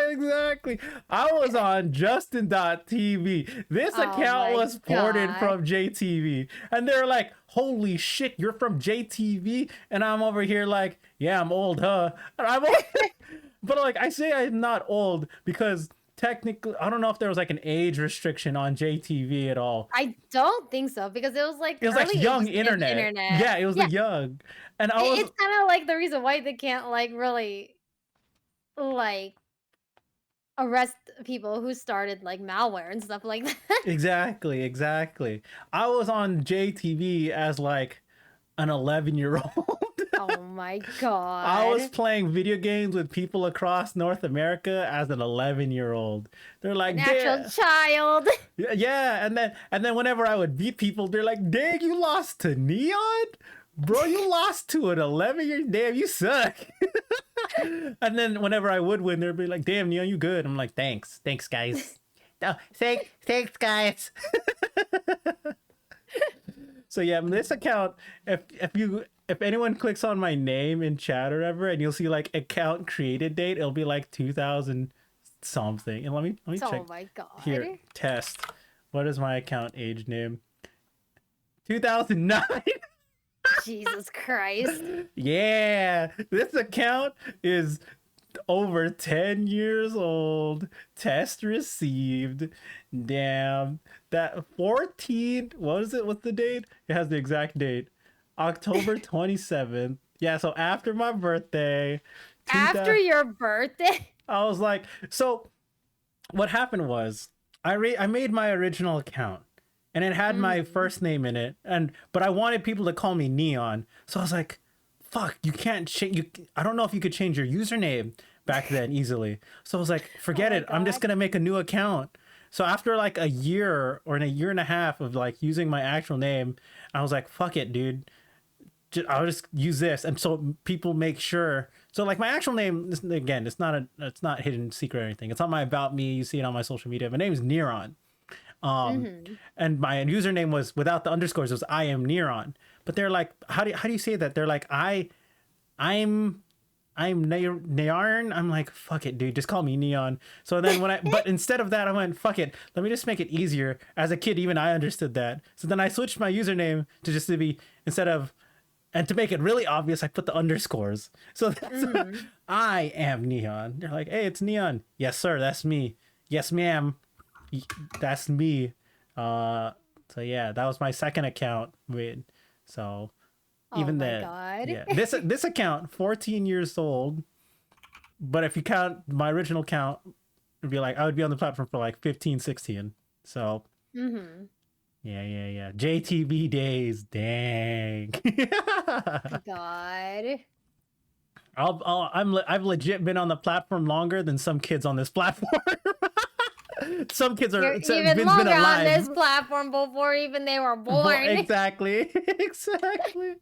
exactly. I was on Justin.tv. This Oh account my was ported god. from JTV. And they're like, holy shit, you're from JTV? And I'm over here like, yeah, I'm old, huh? And I'm old. But like, I say I'm not old because technically, I don't know if there was like an age restriction on JTV at all. I don't think so because it was like It was like early young ages of internet. internet. Yeah, it was Yeah, the young. And I was it's kind of like the reason why they can't like really like arrest people who started like malware and stuff like that. exactly. I was on JTV as like an 11-year-old. Oh my I was god. playing video games with people across North America as an 11-year-old. They're An like, actual "Damn." child. Yeah, and then whenever I would beat people, they're like, "Dang, you lost to Neon? Bro, you lost to an 11-year. Damn, you suck." And then whenever I would win, they'd be like, "Damn, Neon, you good." I'm like, "Thanks, guys." No, thanks, guys. So yeah, this account, if anyone clicks on my name in chat or whatever, and you'll see like account created date, it'll be like 2000 something. And let me check Oh my here. god. Test. What is my account age name? 2009. Jesus Christ. Yeah, this account is over 10 years old. Test received. Damn. That 14, what is it? What's the date? It has the exact date. October 27th. Yeah, so after my birthday. After 2000, your birthday? I was like, so what happened was I made my original account and it had my Mhm. first name in it, but I wanted people to call me Neon. So I was like, fuck, you can't change. I don't know if you could change your username back then easily. So I was like, Oh forget my it. I'm just god. gonna make a new account. So after like a year or in a year and a half of like using my actual name, I was like, fuck it, dude. I'll just use this, and so people make sure. So like my actual name, again, it's not hidden secret or anything. It's on my about me. You see it on my social media. My name is Neron. Um, Mhm. and my username was without the underscores. It was I am Neron. But they're like, how do you say that? They're like I'm Neon. I'm like, fuck it, dude. Just call me Neon. So then but instead of that, I went, fuck it. Let me just make it easier. As a kid, even I understood that. So then I switched my username to just to be instead of, and to make it really obvious, I put the underscores. So that's Mhm. I am Neon. They're like, hey, it's Neon. Yes, sir. That's me. Yes, ma'am. That's me. Uh, so yeah, that was my second account. So Oh even my then, god. yeah, this account 14 years old, but if you count my original count, it'd be like I would be on the platform for like 15, 16. So Mhm. yeah, JTV days, dang. God. I've legit been on the platform longer than some kids on this platform. Some kids You're are even been longer on this alive. platform before even they were born. Exactly. Exactly.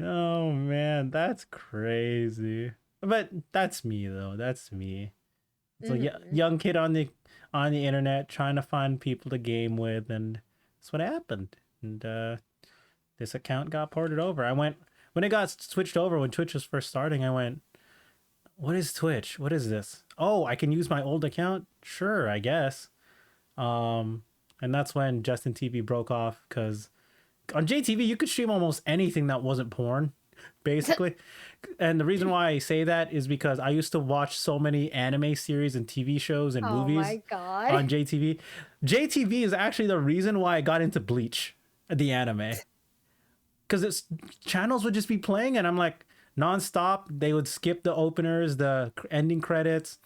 Oh man, that's crazy. But that's me though. That's me. So yeah, Mhm. young kid on the internet trying to find people to game with, and that's what happened. And this account got ported over. I went when it got switched over when Twitch was first starting. I went, "What is Twitch? What is this? Oh, I can use my old account. Sure, I guess." Um, and that's when Justin TV broke off because on JTV you could stream almost anything that wasn't porn, basically. And the reason why I say that is because I used to watch so many anime series and TV shows and Oh movies my god. on JTV. JTV is actually the reason why I got into Bleach, the anime, because it's channels would just be playing and I'm like nonstop. They would skip the openers, the ending credits,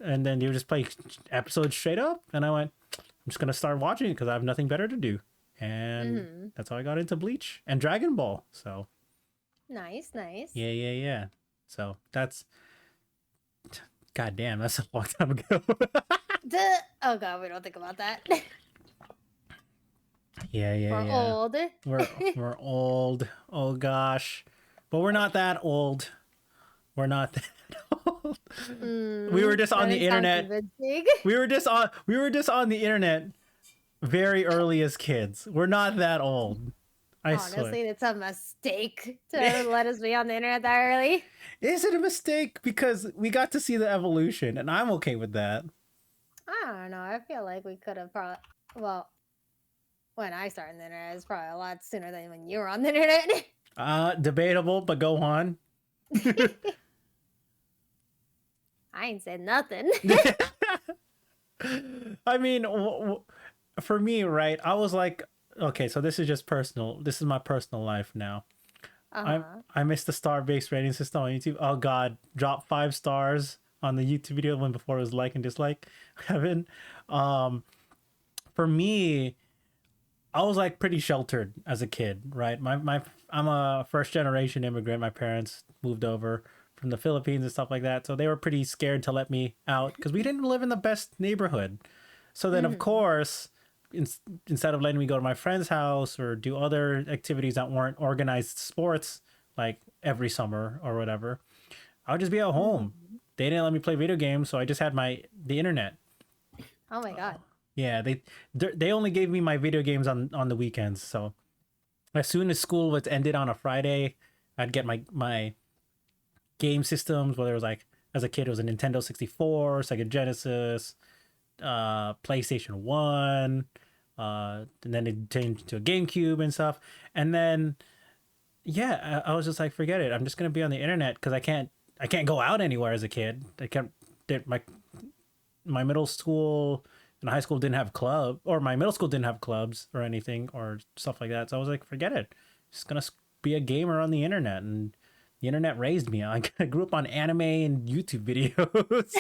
and then they would just play episodes straight up. And I went, I'm just gonna start watching it because I have nothing better to do, and Mhm. that's how I got into Bleach and Dragon Ball. So Nice, nice. yeah. So that's god damn, that's a long time ago. Oh god, we don't think about that. We're Yeah. old. We're old. Oh gosh, but we're not that old. We're not that old. We were just That on the didn't sound internet. convincing. We were just on the internet very early as kids. We're not that old. I swear. Honestly, it's a mistake to let us be on the internet that early. Is it a mistake? Because we got to see the evolution, and I'm okay with that. I don't know. I feel like we could have probably. Well, when I started the internet, it's probably a lot sooner than when you were on the internet. Debatable, but go on. I ain't said nothing. I mean, for me, right? I was like, okay, so this is just personal. This is my personal life now. Uh-huh. I missed the star-based rating system on YouTube. Oh God, drop 5 stars on the YouTube video when before it was like and dislike. Heaven. For me, I was like pretty sheltered as a kid, right? I'm a first generation immigrant. My parents moved over from the Philippines and stuff like that, so they were pretty scared to let me out because we didn't live in the best neighborhood. So then, of Mhm. course, instead of letting me go to my friend's house or do other activities that weren't organized sports, like every summer or whatever, I would just be at home. Mhm. They didn't let me play video games, so I just had the internet. Oh my god. Yeah, they only gave me my video games on the weekends. So as soon as school was ended on a Friday, I'd get my game systems. Whether it was like as a kid, it was a Nintendo 64, Sega Genesis, PlayStation 1, and then it changed to a GameCube and stuff. And then yeah, I was just like, forget it. I'm just gonna be on the internet because I can't go out anywhere as a kid. I can't. My middle school and high school didn't have club, or my middle school didn't have clubs or anything or stuff like that. So I was like, forget it. Just gonna be a gamer on the internet, and the internet raised me. I grew up on anime and YouTube videos.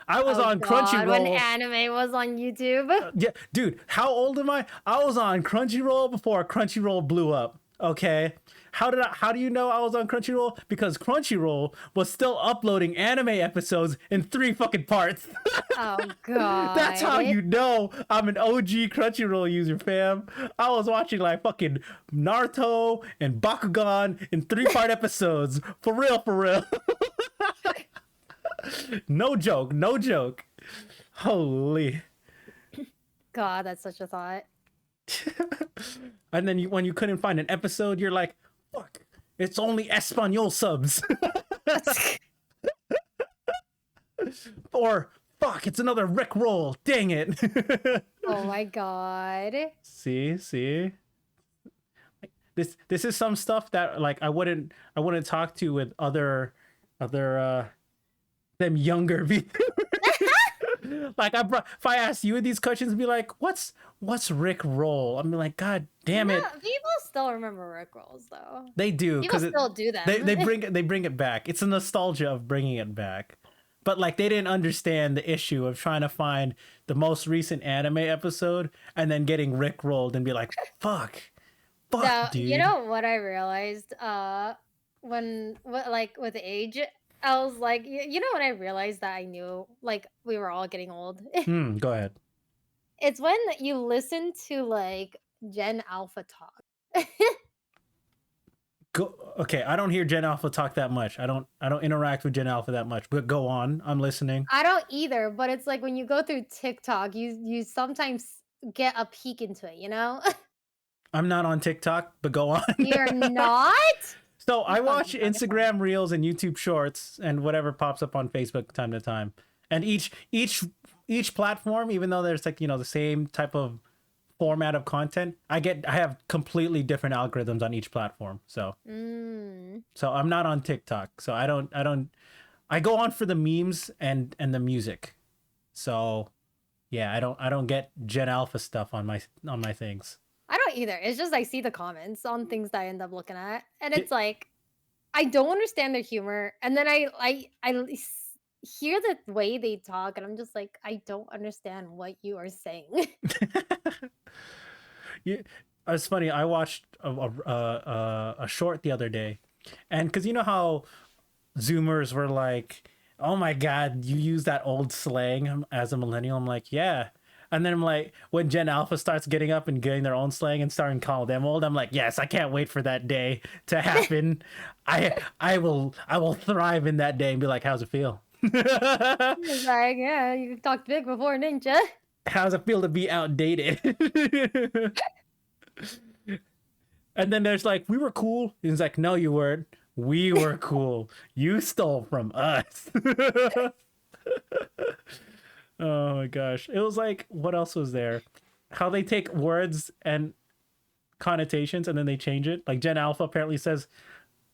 I was Oh on god, when Crunchyroll. anime was on YouTube. Yeah, dude, how old am I? I was on Crunchyroll before Crunchyroll blew up. Okay. How do you know I was on Crunchyroll? Because Crunchyroll was still uploading anime episodes in 3 fucking parts. Oh That's how god. you know I'm an OG Crunchyroll user, fam. I was watching like fucking Naruto and Bakugan in 3 part episodes. For real, for real. No joke, no joke. Holy. God, that's such a thought. And then when you couldn't find an episode, you're like, fuck, it's only Espanol subs. Or, fuck, it's another Rick roll. Dang it. Oh my god. See? This is some stuff that like I wouldn't talk to with other them younger people. Like if I ask you these questions, be like, what's Rick roll? I'm like, God damn No, it. people still remember Rick rolls though. They do People because still do them. they bring it back. It's a nostalgia of bringing it back. But like they didn't understand the issue of trying to find the most recent anime episode and then getting Rick rolled and be like, fuck, So, dude. you know what I realized like with age, I was like, you know when I realized that I knew like we were all getting old. Go ahead. It's when you listen to like Gen Alpha talk. Go. Okay, I don't hear Gen Alpha talk that much. I don't interact with Gen Alpha that much. But go on. I'm listening. I don't either, but it's like when you go through TikTok, you sometimes get a peek into it, you know? I'm not on TikTok, but go on. You're not? So You I found watch another phone. Instagram Reels and YouTube Shorts and whatever pops up on Facebook time to time. And each platform, even though there's like, the same type of format of content, I have completely different algorithms on each platform. So Mm. so I'm not on TikTok. So I go on for the memes and the music. So yeah, I don't get Gen Alpha stuff on my things. I don't either. It's just I see the comments on things that I end up looking at, and it's Di- like I don't understand their humor, and then hear the way they talk, and I'm just like, I don't understand what you are saying. Yeah, it's funny. I watched a short the other day, and because you know how Zoomers were like, "Oh my God, you use that old slang as a millennial." I'm like, "Yeah," and then I'm like, when Gen Alpha starts getting up and getting their own slang and starting calling them old, I'm like, "Yes, I can't wait for that day to happen. I will thrive in that day and be like, how's it feel?" It's like, yeah, you talked big before, didn't you? How's it feel to be outdated? And then there's like, we were cool. And he's like, no, you weren't. We were cool. You stole from us. Oh my gosh. It was like, what else was there? How they take words and connotations and then they change it. Like Gen Alpha apparently says,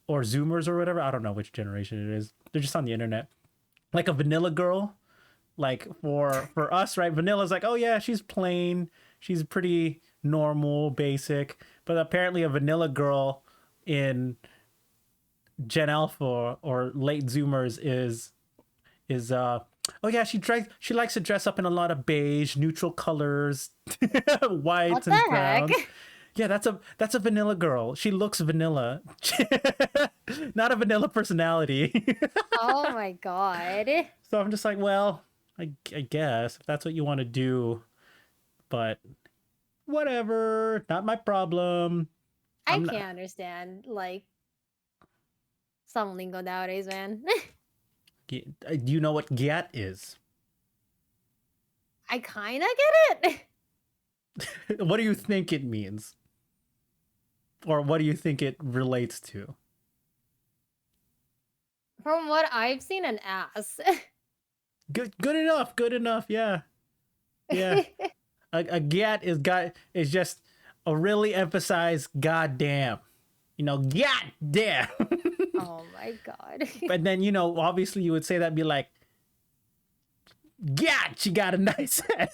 or Zoomers or whatever. I don't know which generation it is. They're just on the internet. Like a vanilla girl. Like for us, right? Vanilla's like, oh yeah, she's plain. She's pretty normal, basic. But apparently a vanilla girl in Gen Alpha or late Zoomers is oh yeah, she likes to dress up in a lot of beige, neutral colors, What whites the and heck? browns. Yeah, that's a vanilla girl. She looks vanilla. Not a vanilla personality. Oh my god. So I'm just like, well, I guess if that's what you want to do, but whatever, not my problem. I I'm not. can't understand like some lingo nowadays, man. Do you know what get is? I kind of get it. What do you think it means? Or what do you think it relates to? From what I've seen, an ass. Good enough. Good enough. Yeah. Yeah. A get is just a really emphasized goddamn. Goddamn. Oh my god. But then, obviously you would say that and be like, God, she got a nice head.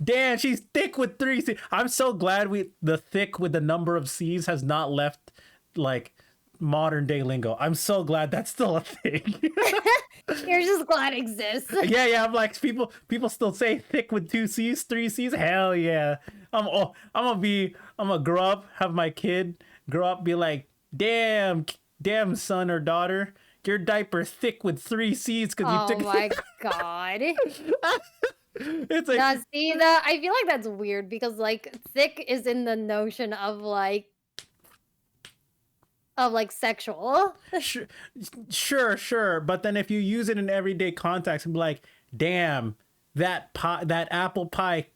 Damn, she's thick with 3 C's. I'm so glad the thick with the number of C's has not left like modern day lingo. I'm so glad that's still a thing. You're just glad it exists. Yeah. I'm like, people still say thick with 2 C's, 3 C's. Hell yeah. I'm gonna grow up, have my kid grow up, be like, damn son or daughter, your diaper thick with 3 C's because you Oh took. my god. It's like, Now, see that I feel like that's weird because like thick is in the notion of like sexual. sure, but then if you use it in everyday context and be like, damn, that apple pie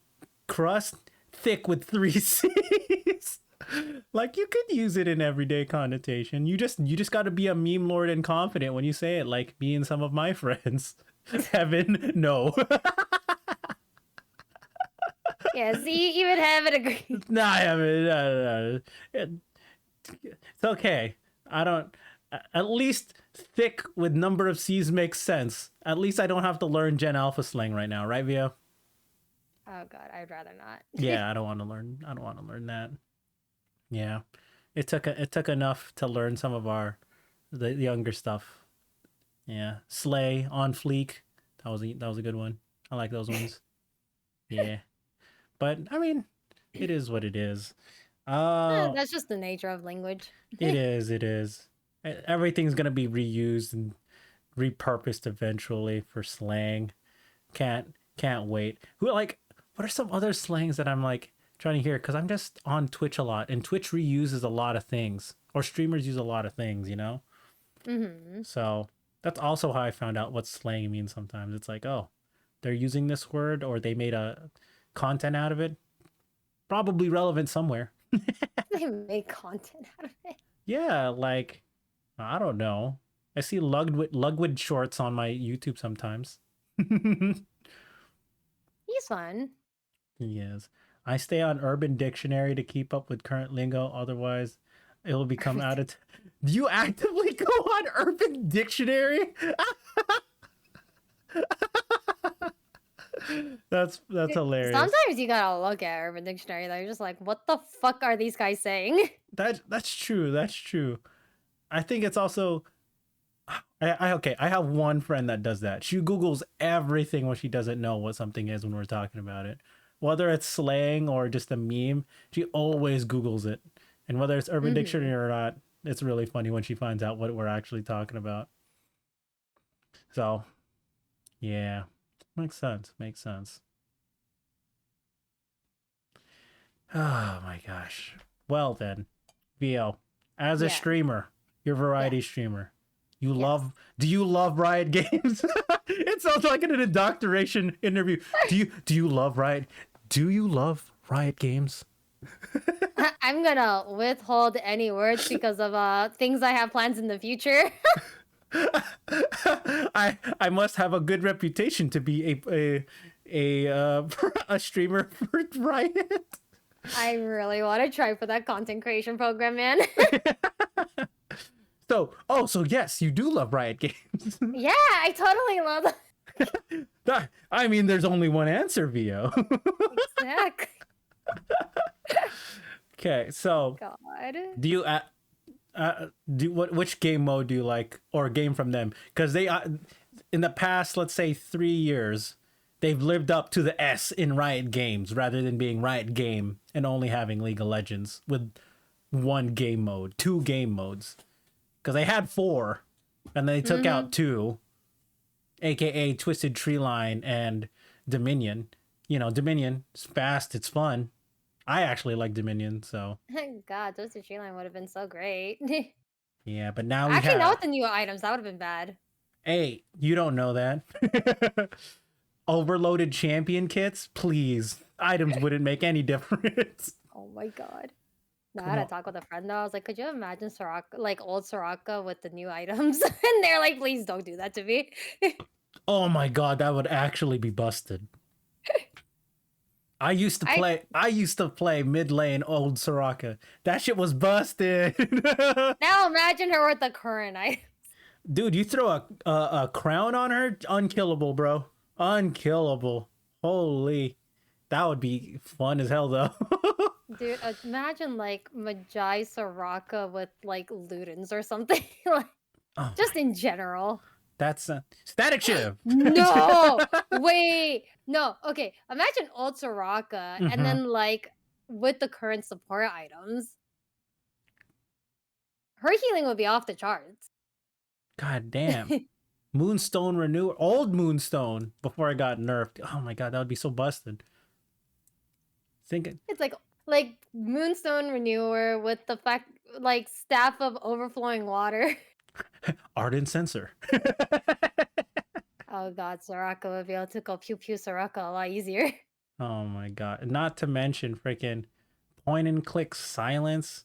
crust thick with 3 C's. Like you could use it in everyday connotation. You just got to be a meme lord and confident when you say it, like me and some of my friends. Heaven, no. Yeah, see, even Heaven agrees. Nah, I mean, it's okay. I don't. At least thick with number of C's makes sense. At least I don't have to learn Gen Alpha slang right now, right, Vio? Oh god, I'd rather not. Yeah, I don't want to learn. I don't want to learn that. Yeah, it took enough to learn some of the younger stuff. Yeah, Slay on fleek. That was a good one. I like those ones. Yeah, but I mean, it is what it is. Uh, That's just the nature of language. it is. It is. Everything's gonna be reused and repurposed eventually for slang. Can't wait. What are some other slangs that I'm like trying to hear because I'm just on Twitch a lot, and Twitch reuses a lot of things, or streamers use a lot of things, you know. Mm-hmm. So that's also how I found out what slang means. Sometimes it's like, oh, they're using this word, or they made a content out of it. Probably relevant somewhere. They make content out of it. Yeah, like I don't know. I see Lugwood shorts on my YouTube sometimes. He's fun. Yes. I stay on Urban Dictionary to keep up with current lingo, otherwise it will become out of Do you actively go on Urban Dictionary? That's hilarious. Sometimes you gotta look at Urban Dictionary though. You're just like, what the fuck are these guys saying? That's true. That's true. I think it's also okay, I have one friend that does that. She Googles everything when she doesn't know what something is when we're talking about it. Whether it's slang or just a meme, she always Googles it. And whether it's Urban Dictionary or not, it's really funny when she finds out what we're actually talking about. So, yeah, makes sense. Makes sense. Oh my gosh. Well then, VO, as a streamer, you're a variety streamer. You love? Do you love Riot Games? It sounds like an indoctrination interview. Do you love Riot? Do you love Riot Games? I'm gonna withhold any words because of things I have plans in the future. I must have a good reputation to be a streamer for Riot. I really want to try for that content creation program, man. So yes, you do love Riot Games. Yeah, I totally love that. I mean, there's only one answer, VO. Exactly. Okay, so God. do you which game mode do you like, or game from them? Because they in the past, let's say 3 years, they've lived up to the S in Riot Games rather than being Riot Game and only having League of Legends with one game mode, 2 game modes. Because they had 4, and they took out 2, aka Twisted Treeline and Dominion. You know, Dominion, it's fast, it's fun. I actually like Dominion, so. God, Twisted Treeline would have been so great. Yeah, but now we Actually, have... not with the new items. That would have been bad. Hey, you don't know that. Overloaded champion kits? Please. Items wouldn't make any difference. Oh my god. No, I had to talk with a friend though. I was like, could you imagine Soraka, like old Soraka with the new items? And they're like, please don't do that to me. Oh my god, that would actually be busted. I used to play mid lane old Soraka. That shit was busted. Now imagine her with the current items. Dude, you throw a crown on her, unkillable, bro. Unkillable. Holy. That would be fun as hell though. Dude, imagine like Magi Soraka with like Ludens or something. Like, just in general. That's Static Shiv. No, wait, no. Okay, imagine old Soraka and then like with the current support items, her healing would be off the charts. God damn. Moonstone Renewer, old Moonstone before it got nerfed. Oh my god, that would be so busted. Thinking it's like Moonstone Renewer with the fact like Staff of Overflowing Water. Ardent Sensor. Oh god, Soraka would be able to go pew pew Soraka a lot easier. Oh my god. Not to mention freaking point and click silence,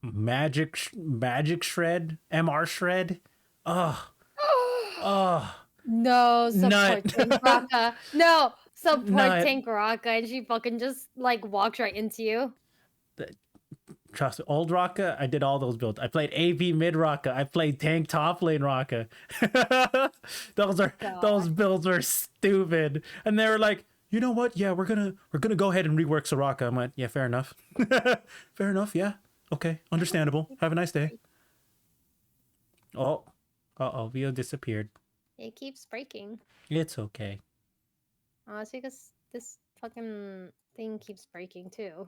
magic shred, MR shred. Oh. No, support Tank Raka. No, support Tank Raka, and she fucking just like walks right into you. Trust me, old Raka, I did all those builds. I played AV mid Raka. I played tank top lane Raka. Those builds were stupid. And they were like, you know what? Yeah, we're gonna go ahead and rework Soraka. I'm like, yeah, fair enough. Fair enough, yeah. Okay, understandable. Have a nice day. Oh. Uh-oh, VO disappeared. It keeps breaking. It's okay. Oh, it's because this fucking thing keeps breaking too.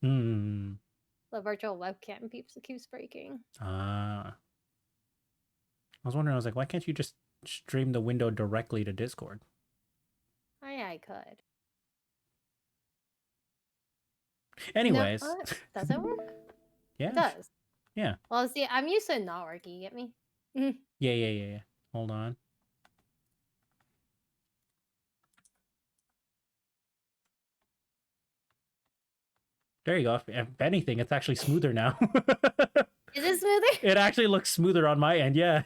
The virtual webcam keeps breaking. I was wondering, I was like, why can't you just stream the window directly to Discord? Oh yeah, I could. No, Anyways, does it work? It yeah, does. yeah, Well, see, I'm used to it not working. You get me? Mhm. yeah. Hold on. There you go. If anything, it's actually smoother now. Is it smoother? It actually looks smoother on my end. Yeah,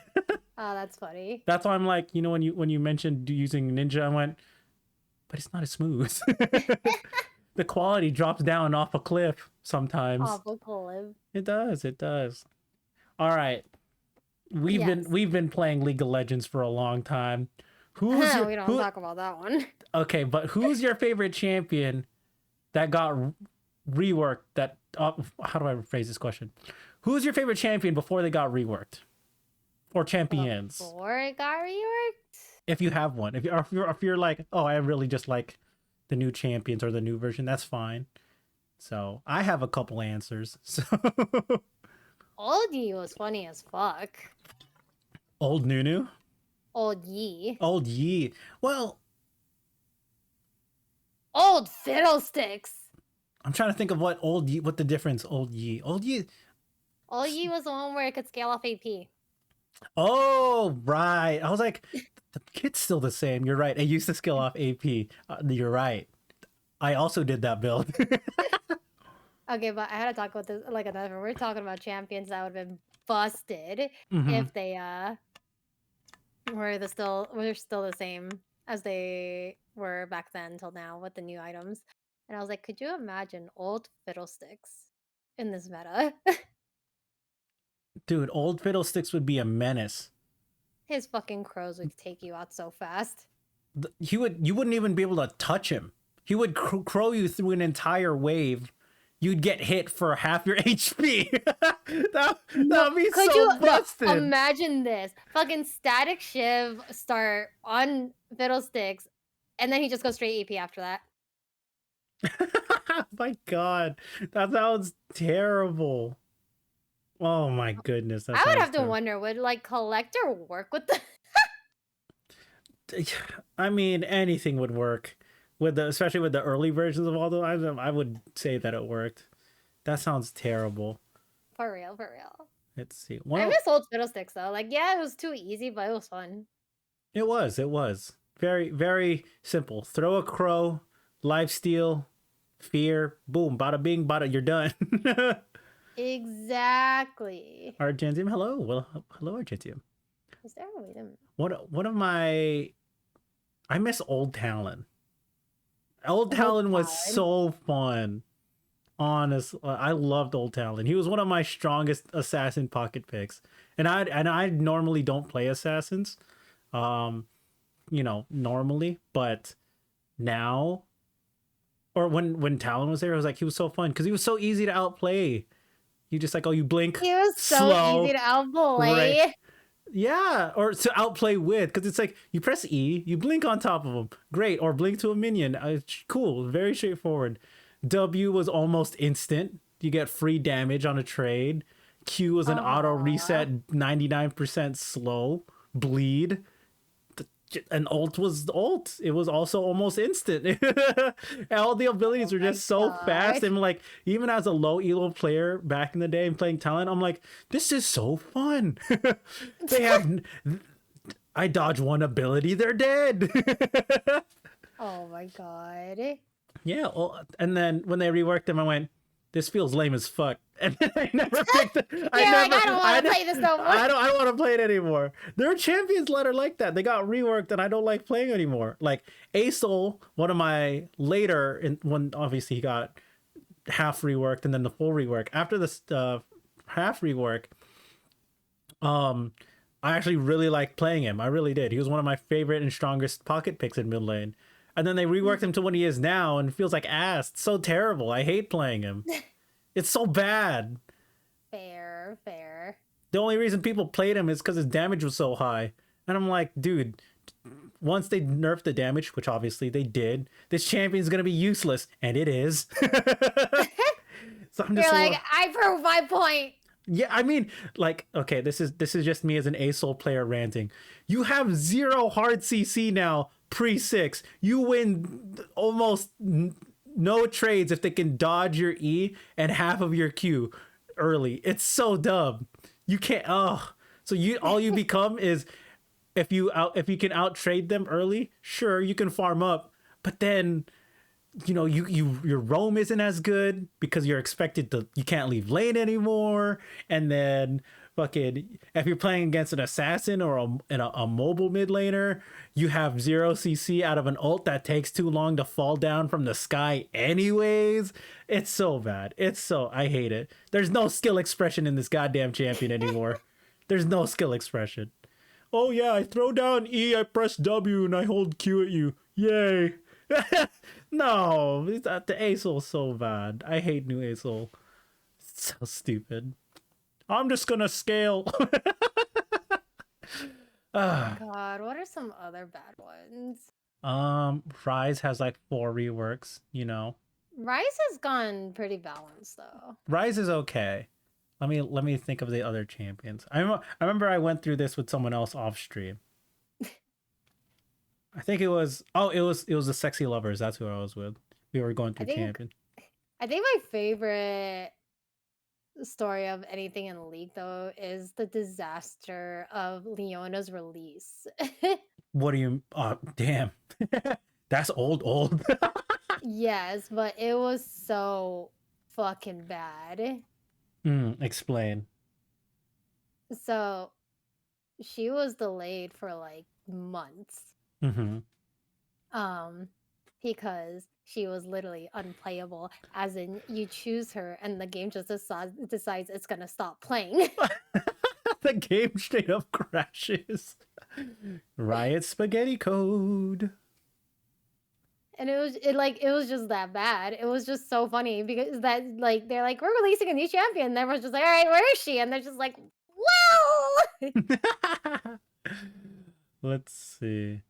Oh, that's funny. that's why I'm like, when you mentioned using Ninja, I went, but it's not as smooth. The quality drops down off a cliff sometimes. Awful cold. It does. It does. All right. Yes. We've been playing League of Legends for a long time. Who's your We don't who? talk about that one. Okay, but who's your favorite champion that got reworked? That how do I phrase this question? Who's your favorite champion before they got reworked, or champions? Before it got reworked? If you have one, if you're like, oh, I really just like the new champions or the new version, that's fine. So I have a couple answers. So Old Yi was funny as fuck. old Nunu, Old Yi. old Yi. Well, Old Fiddlesticks. I'm trying to think of what what the difference old Yi. Old Yi. Old Yi was the one where it could scale off AP. Oh, right. I was like, the kit's still the same. You're right. It used to scale off AP. You're right. I also did that build. Okay, but I had to talk about this like another. We're talking about champions that would have been busted Mhm. if they were still the same as they were back then until now with the new items. And I was like, could you imagine old Fiddlesticks in this meta? Dude, old Fiddlesticks would be a menace. His fucking crows would take you out so fast. You wouldn't even be able to touch him. He would crow you through an entire wave. You'd get hit for half your HP. That would be Could so you busted. imagine this? Fucking Static Shiv start on Fiddlesticks, and then he just goes straight AP after that. My God, that sounds terrible. Oh my goodness, that I would sounds have to terrible. wonder, would like Collector work with the I mean, anything would work especially with the early versions of all the items. I would say that it worked. That sounds terrible. For real, for real. Let's see. I Well, miss old Fiddlesticks though. Like, yeah, it was too easy, but it was fun. it was very very simple. Throw a crow, lifesteal, fear, boom, bada bing, bada. You're done. Exactly. Argentium, hello. Well, hello, Argentium. Is there a way to... One of my, I miss Old Talon. Old Old Talon was Talon? so fun. Honest, I loved Old Talon. He was one of my strongest assassin pocket picks, and I normally don't play assassins, normally, but now, or when Talon was there, I was like, he was so fun because he was so easy to outplay. You just like, oh, you blink, He was so slow, easy to outplay. right. Yeah, or to outplay with, because it's like you press E, you blink on top of them, great, or blink to a minion, cool, very straightforward. W was almost instant. You get free damage on a trade. Q was an auto reset, 99% slow. Bleed. And ult was ult. It was also almost instant. All the abilities were just so fast. And like, even as a low elo player back in the day and playing Talon, I'm like, this is so fun. They have, I dodge one ability, they're dead. Oh my god. Yeah, well, and then when they reworked them, I went, "This feels lame as fuck," and then I never picked it. I don't want to play this no more. I don't want to play it anymore. There are champions that are like that. They got reworked, and I don't like playing anymore. Like Asol, one of my later, when obviously he got half reworked and then the full rework. After the half rework, I actually really liked playing him. I really did. He was one of my favorite and strongest pocket picks in mid lane. And then they reworked him to what he is now and it feels like ass. It's so terrible. I hate playing him. It's so bad. Fair, fair. The only reason people played him is because his damage was so high. And I'm like, dude, once they nerfed the damage, which obviously they did, this champion's going to be useless. And it is. So I'm just You're like, I prove my point. Yeah, I mean, like, okay, this is just me as an Asol player ranting. You have 0 hard CC now, pre-6. You win almost no trades if they can dodge your E and half of your Q early. It's so dumb. You can't. Oh, so you all you become is if you can out trade them early, sure you can farm up, but then your roam isn't as good because you're expected to you can't leave lane anymore, and then fucking if you're playing against an assassin or a mobile mid laner, you have 0 CC out of an ult that takes too long to fall down from the sky anyways. It's so bad. I hate it. There's no skill expression in this goddamn champion anymore. There's no skill expression. Oh yeah, I throw down E, I press W, and I hold Q at you. Yay. No, the ASOL's so bad. I hate new ASOL. It's so stupid. I'm just gonna scale. God, what are some other bad ones? Rise has like 4 reworks, Rise has gone pretty balanced though. Rise is okay. Let me think of the other champions. I remember I went through this with someone else off stream. I think it was the Sexy Lovers. That's who I was with. We were going through champion. I think my favorite story of anything in League though is the disaster of Leona's release. What do you? Damn, that's old. Yes, but it was so fucking bad. Explain. So she was delayed for like months. Because she was literally unplayable, as in you choose her and the game just decides it's gonna stop playing. The game straight up crashes. Riot spaghetti code. And it was just that bad. It was just so funny because that like they're like, we're releasing a new champion, and everyone's just like, all right, where is she? And they're just like, well. Let's see.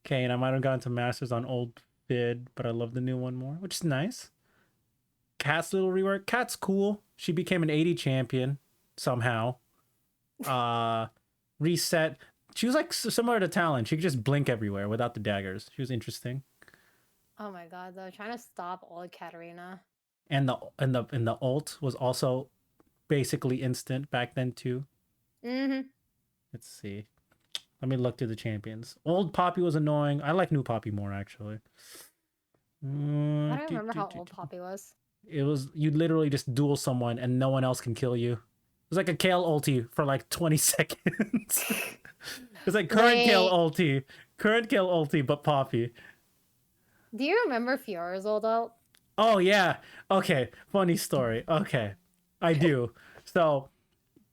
Okay, and I might have gone to Masters on old bid, but I love the new one more, which is nice. Cat's little rework. Cat's cool. She became an 80 champion somehow. Reset. She was like similar to Talon. She could just blink everywhere without the daggers. She was interesting. Oh my god, though, trying to stop old Katarina. And the ult was also basically instant back then too. Let's see. Let me look through the champions. Old Poppy was annoying. I like new Poppy more actually. I don't remember how old Poppy was. It was you literally just duel someone and no one else can kill you. It was like a Kale ulti for like 20 seconds. It's like current Kale ulti, but Poppy. Do you remember Fiora's old ult? Oh yeah. Okay. Funny story. Okay. I do. So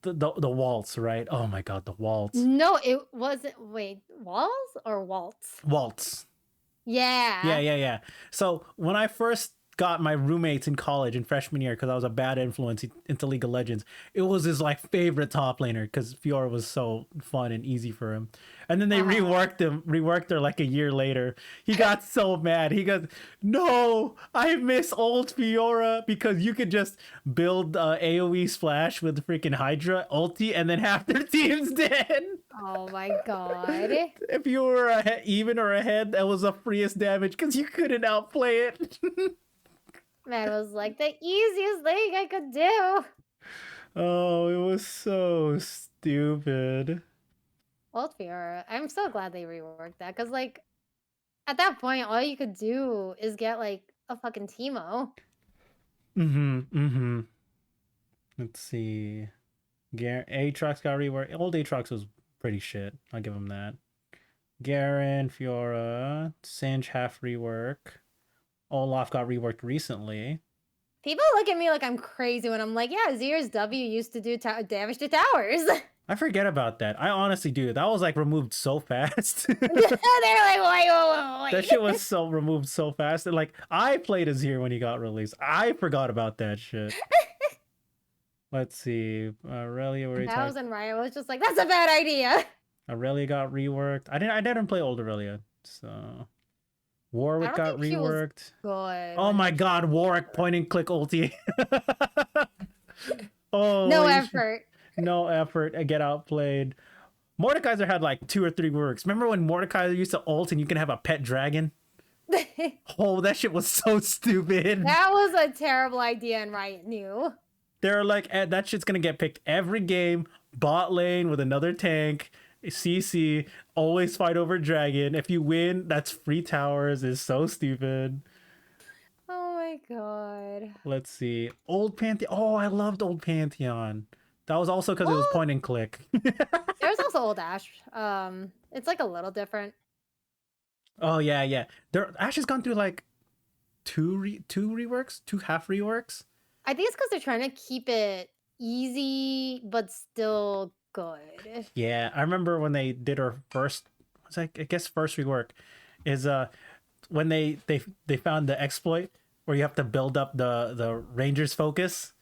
the waltz, right? Oh my god, the waltz. No, it wasn't. Wait, walls or waltz? Waltz. Yeah. Yeah. So when I first got my roommates in college in freshman year, because I was a bad influence into League of Legends, it was his like favorite top laner because Fiora was so fun and easy for him. And then they reworked her like a year later. He got so mad. He goes, "No, I miss old Fiora because you could just build AoE splash with the freaking Hydra ulti and then half their team's dead." Oh my god. If you were even or ahead, that was the freest damage because you couldn't outplay it. Man, it was like the easiest thing I could do. Oh, it was so stupid. Old Fiora. I'm so glad they reworked that because, like, at that point, all you could do is get like a fucking Teemo. Let's see. Aatrox got reworked. Old Aatrox was pretty shit. I'll give him that. Garen, Fiora, Singe half rework. Olaf got reworked recently. People look at me like I'm crazy when I'm like, yeah, Zer's W used to do damage to towers. I forget about that. I honestly do. That was like removed so fast. They're like, wait. That shit was so removed so fast. And like, I played Azir when he got released. I forgot about that shit. Let's see. Aurelia, where that was in Riot. Was just like, that's a bad idea. Aurelia got reworked. I didn't play old Aurelia, so Warwick got reworked. Good. Oh my god, Warwick point and click ulti. Oh, no effort. No effort. I get outplayed. Mordekaiser had like 2 or 3 works. Remember when Mordekaiser used to ult and you can have a pet dragon? Oh, that shit was so stupid. That was a terrible idea, and Riot knew. They're like, that shit's gonna get picked every game. Bot lane with another tank. CC, always fight over dragon. If you win, that's free towers. Is so stupid. Oh my god. Let's see. Old Pantheon. Oh, I loved Old Pantheon. That was also because it was Well, point and click. there's also Old Ash. It's like a little different. Oh yeah, yeah. Ash has gone through like two reworks, two half reworks. I think it's because they're trying to keep it easy but still good. Yeah, I remember when they did her first, was I guess first rework, is when they found the exploit where you have to build up the ranger's focus,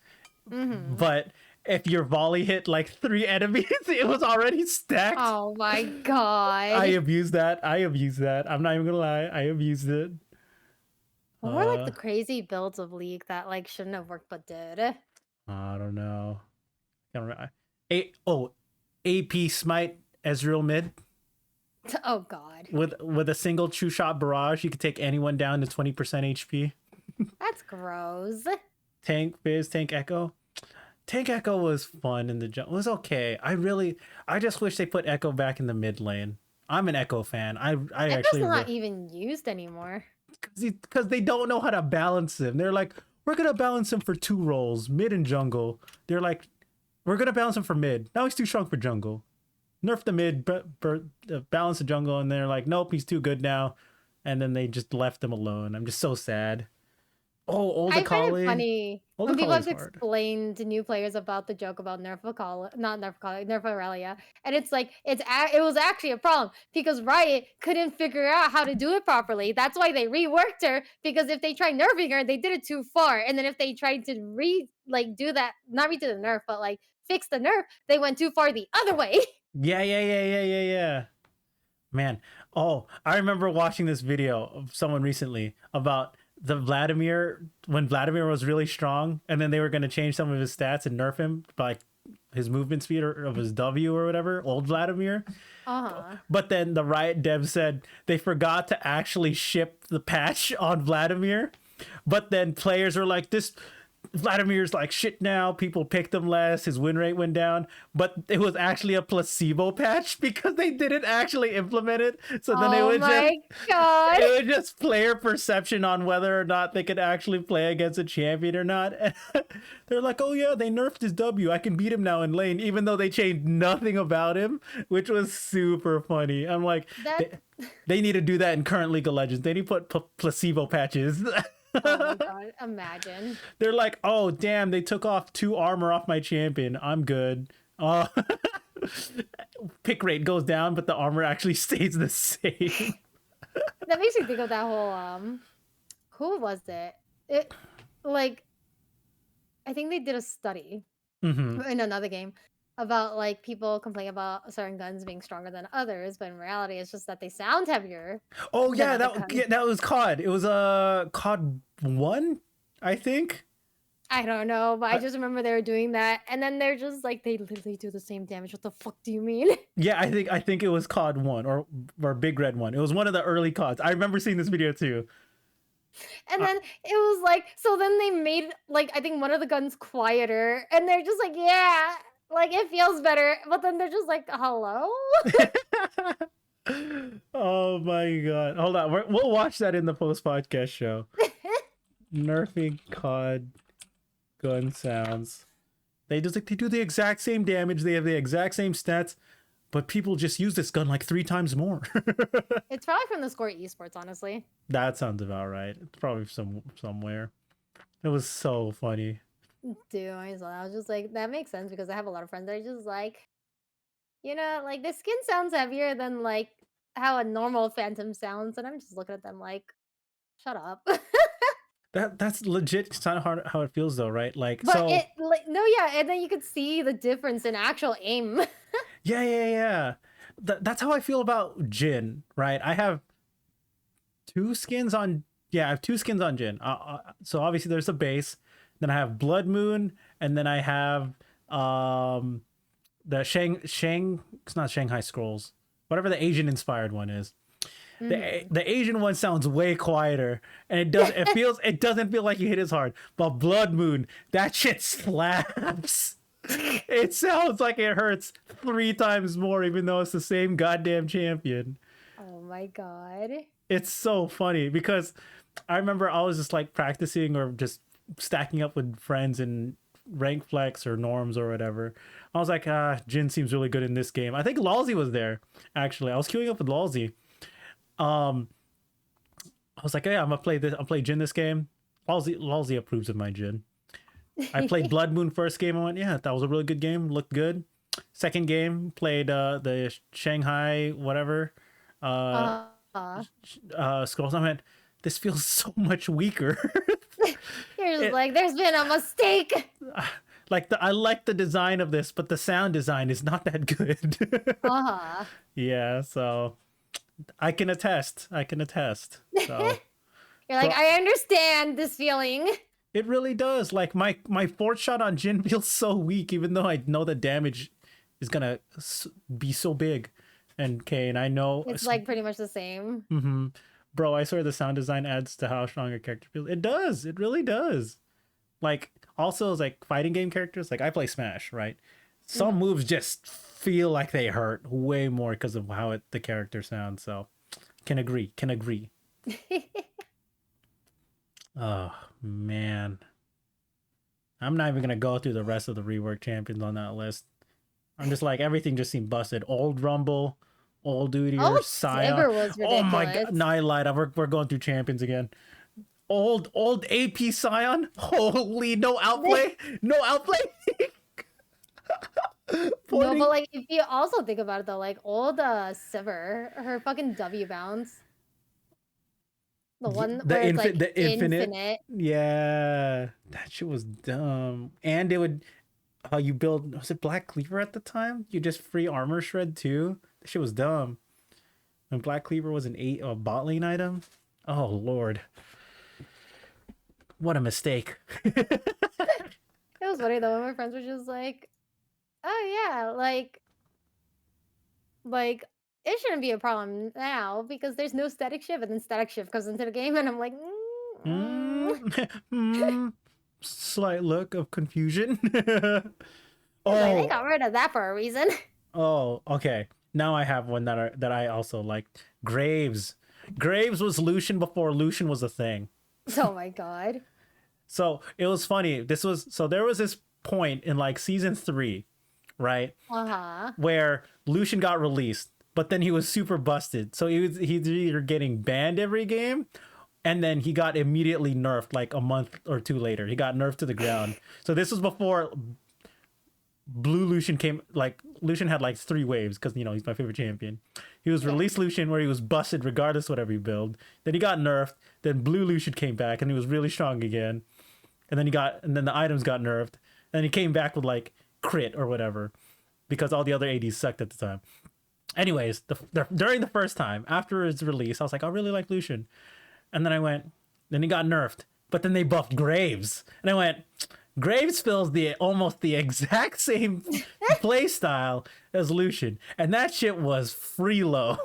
but if your volley hit like 3 enemies, it was already stacked. Oh my god. I abused that. I'm not even gonna lie. I abused it. What were like the crazy builds of League that like shouldn't have worked but did? I don't know. Can't remember. AP Smite Ezreal mid Oh god. with a single true shot barrage. You could take anyone down to 20% HP. That's gross. Tank Fizz, Tank Echo. Tank Echo was fun in the jump. It was okay. I just wish they put Echo back in the mid lane. I'm an Echo fan. I Echo's actually not even used anymore. because they don't know how to balance him. They're like, we're gonna balance him for 2 roles, mid and jungle. They're like, we're gonna balance him for mid. Now he's too strong for jungle. Nerf the mid, balance the jungle, and they're like, nope, he's too good now. And then they just left him alone. I'm just so sad. Oh, old I find Akali. it funny Old when people have Akali's to hard. explain to new players about the joke about Nerf Akali, not Nerf Akali, Nerf Aurelia, and it's like it was actually a problem because Riot couldn't figure out how to do it properly. That's why they reworked her, because if they tried nerfing her, they did it too far, and then if they tried to do that, not redo the nerf, but like fix the nerf, they went too far the other way. Yeah. Man, oh, I remember watching this video of someone recently about the Vladimir when Vladimir was really strong, and then they were going to change some of his stats and nerf him by his movement speed of his W or whatever, old Vladimir. But then the Riot devs said they forgot to actually ship the patch on Vladimir. But then players are like, this Vladimir's like shit now. People picked him less. His win rate went down, but it was actually a placebo patch because they didn't actually implement it. So then Oh my god. it was just player perception on whether or not they could actually play against a champion or not. They're like, oh yeah, they nerfed his W. I can beat him now in lane, even though they changed nothing about him, which was super funny. I'm like, they need to do that in current League of Legends. They need to put placebo patches. Oh my god, imagine. They're like, oh damn, they took off 2 armor off my champion. I'm good. Oh, pick rate goes down, but the armor actually stays the same. That makes me think of that whole who was it? It like I think they did a study in another game about like people complain about certain guns being stronger than others, but in reality it's just that they sound heavier. Oh yeah, other guns. that was COD. It was COD 1, I think. I don't know, but I just remember they were doing that, and then they're just like they literally do the same damage. What the fuck do you mean? Yeah, I think it was COD 1 or Big Red 1. It was one of the early CODs. I remember seeing this video too. And then it was like, so then they made like I think one of the guns quieter, and they're just like, yeah, like it feels better, but then they're just like, hello. Oh my god! Hold on, we'll watch that in the post podcast show. Nerfing COD gun sounds. They do the exact same damage. They have the exact same stats, but people just use this gun like 3 times more. It's probably from the Score Esports, honestly. That sounds about right. It's probably somewhere. It was so funny. Dude, I was just like, that makes sense because I have a lot of friends that are just like, like the skin sounds heavier than like how a normal Phantom sounds, and I'm just looking at them like, shut up. That's legit. It's not hard how it feels though, right? Like, But so yeah, and then you could see the difference in actual aim. yeah. That's how I feel about Jin, right? I have 2 skins on. Yeah, I have 2 skins on Jin. So obviously there's the base. Then I have Blood Moon, and then I have the Shang. It's not Shanghai Scrolls. Whatever the Asian inspired one is. Mm-hmm. The Asian one sounds way quieter, and it doesn't feel like you hit as hard. But Blood Moon, that shit slaps. It sounds like it hurts 3 times more, even though it's the same goddamn champion. Oh my god. It's so funny because I remember I was just like practicing or just stacking up with friends in rank flex or norms or whatever. I was like, Jin seems really good in this game. I think Lalzi was there actually. I was queuing up with Lalzi. Um, I was like, yeah, I'm gonna play this. I'll play Jin this game. Lalzi approves of my Jin. I played Blood Moon first game. I went, yeah, that was a really good game. Looked good. Second game, played the Shanghai whatever Uh-huh. scrolls. I went, this feels so much weaker. You're just It- like, there's been a mistake. like I like the design of this, but the sound design is not that good. Uh-huh. Yeah, so I can attest. I can attest. So You're like, But- I understand this feeling. it really does. Like my fourth shot on Jin feels so weak, even though I know the damage is gonna be so big. And Kane, I know It's like pretty much the same. hmm Bro, I swear the sound design adds to how strong a character feels. It does. It really does. Like, also, as like fighting game characters, like I play Smash, right? Some moves just feel like they hurt way more because of how the character sounds. So, can agree. Can agree. Oh, man. I'm not even going to go through the rest of the rework champions on that list. I'm just like, everything just seemed busted. Old Rumble, Old Duty, Oh, Scion. Sivir was ridiculous. Oh my god, no, I lied. We're going through champions again. Old AP Scion. Holy, no outplay, no outplay. No, Pointing- but like if you also think about it though, like old Sivir, her fucking W bounce. The one the where it's like the infinite. infinite. Yeah, that shit was dumb. And it would, how you build, was it Black Cleaver at the time? You just free armor shred too. That shit was dumb. When Black Cleaver was a bot lane item. Oh lord, what a mistake. It was funny though when my friends were just like, oh yeah, like it shouldn't be a problem now because there's no static shift, and then static shift comes into the game, and I'm like, Slight look of confusion. like, they oh, got rid of that for a reason. oh, okay. Now I have one that I also liked. Graves. Graves was Lucian before Lucian was a thing. Oh my god. So it was funny. There was this point in like season 3, right, Uh-huh. where Lucian got released, but then he was super busted. So he's either getting banned every game, and then he got immediately nerfed like a month or two later. He got nerfed to the ground. So this was before Blue Lucian came. Like Lucian had like 3 waves because he's my favorite champion. He was released Lucian where he was busted regardless of whatever he build. Then he got nerfed. Then Blue Lucian came back and he was really strong again. And then the items got nerfed. And he came back with like crit or whatever because all the other ADs sucked at the time. Anyways, during the first time after his release, I was like, I really like Lucian. And then he got nerfed. But then they buffed Graves. And I went, Graves fills almost the exact same play style as Lucian. And that shit was Freelo.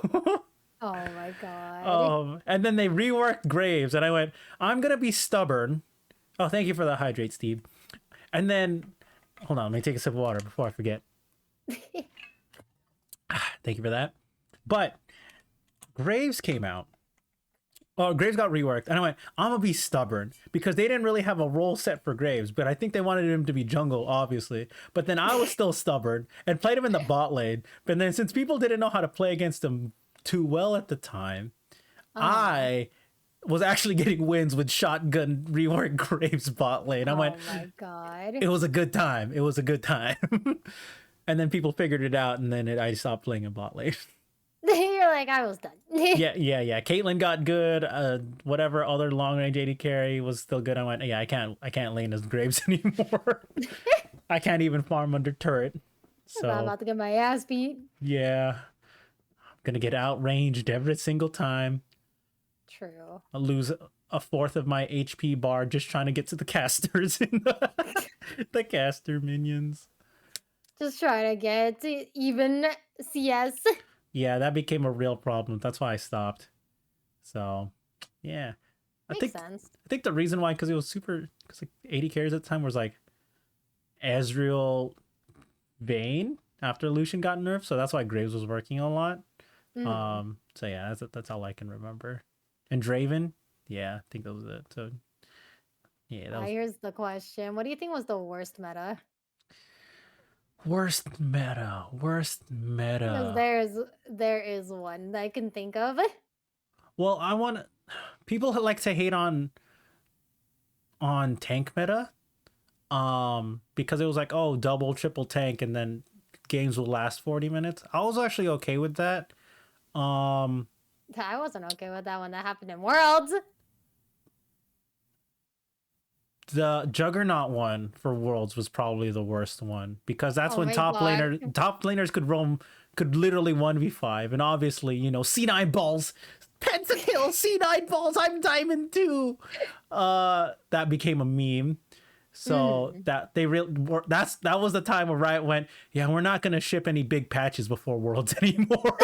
Oh my god. And then they reworked Graves. And I went, I'm going to be stubborn. Oh, thank you for the hydrate, Steve. And then, hold on, let me take a sip of water before I forget. Thank you for that. But Graves came out. Oh, Graves got reworked. And I went, I'm going to be stubborn because they didn't really have a role set for Graves, but I think they wanted him to be jungle, obviously. But then I was still stubborn and played him in the bot lane. But then since people didn't know how to play against him too well at the time, I was actually getting wins with shotgun rework Graves bot lane. I went, oh my god. it was a good time. It was a good time. And then people figured it out, and then I stopped playing in bot lane. You're like, I was done. yeah. Caitlyn got good. Whatever other long range AD carry was still good. I went, yeah, I can't lane as Graves anymore. I can't even farm under turret. I'm So about to get my ass beat. yeah, I'm gonna get outranged every single time. True. I'll lose a fourth of my HP bar just trying to get to the casters in the caster minions. Just trying to get to even CS. Yeah, that became a real problem. That's why I stopped. So, yeah. I Makes think sense. I think the reason why, because it was super, because like 80 carries at the time was like Ezreal, Vayne after Lucian got nerfed, so that's why Graves was working a lot. Mhm. So yeah, that's all I can remember. And Draven, yeah, I think that was it. So yeah, that was Here's the question. What do you think was the worst meta? worst meta. Worst Because meta. there is one that I can think of. Well, I want people who like to hate on tank meta, because it was like, oh, double, triple tank, and then games will last 40 minutes. I was actually okay with that. Um, I wasn't okay with that when that happened in Worlds. the Juggernaut one for Worlds was probably the worst one, because that's Oh when my god. top laners could literally 1v5, and obviously, C9 balls, pentakill, C9 balls, I'm diamond 2. That became a meme. So Mhm. that that was the time where Riot went, yeah, we're not gonna ship any big patches before Worlds anymore.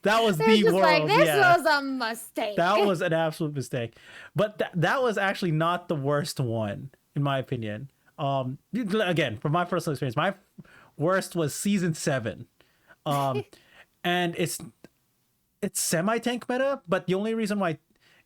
That was They're the just like, Worlds, this yeah. was a mistake. That was an absolute mistake. But that was actually not the worst one, in my opinion. Again, from my personal experience, my worst was season 7. Um, and it's semi tank meta, but the only reason why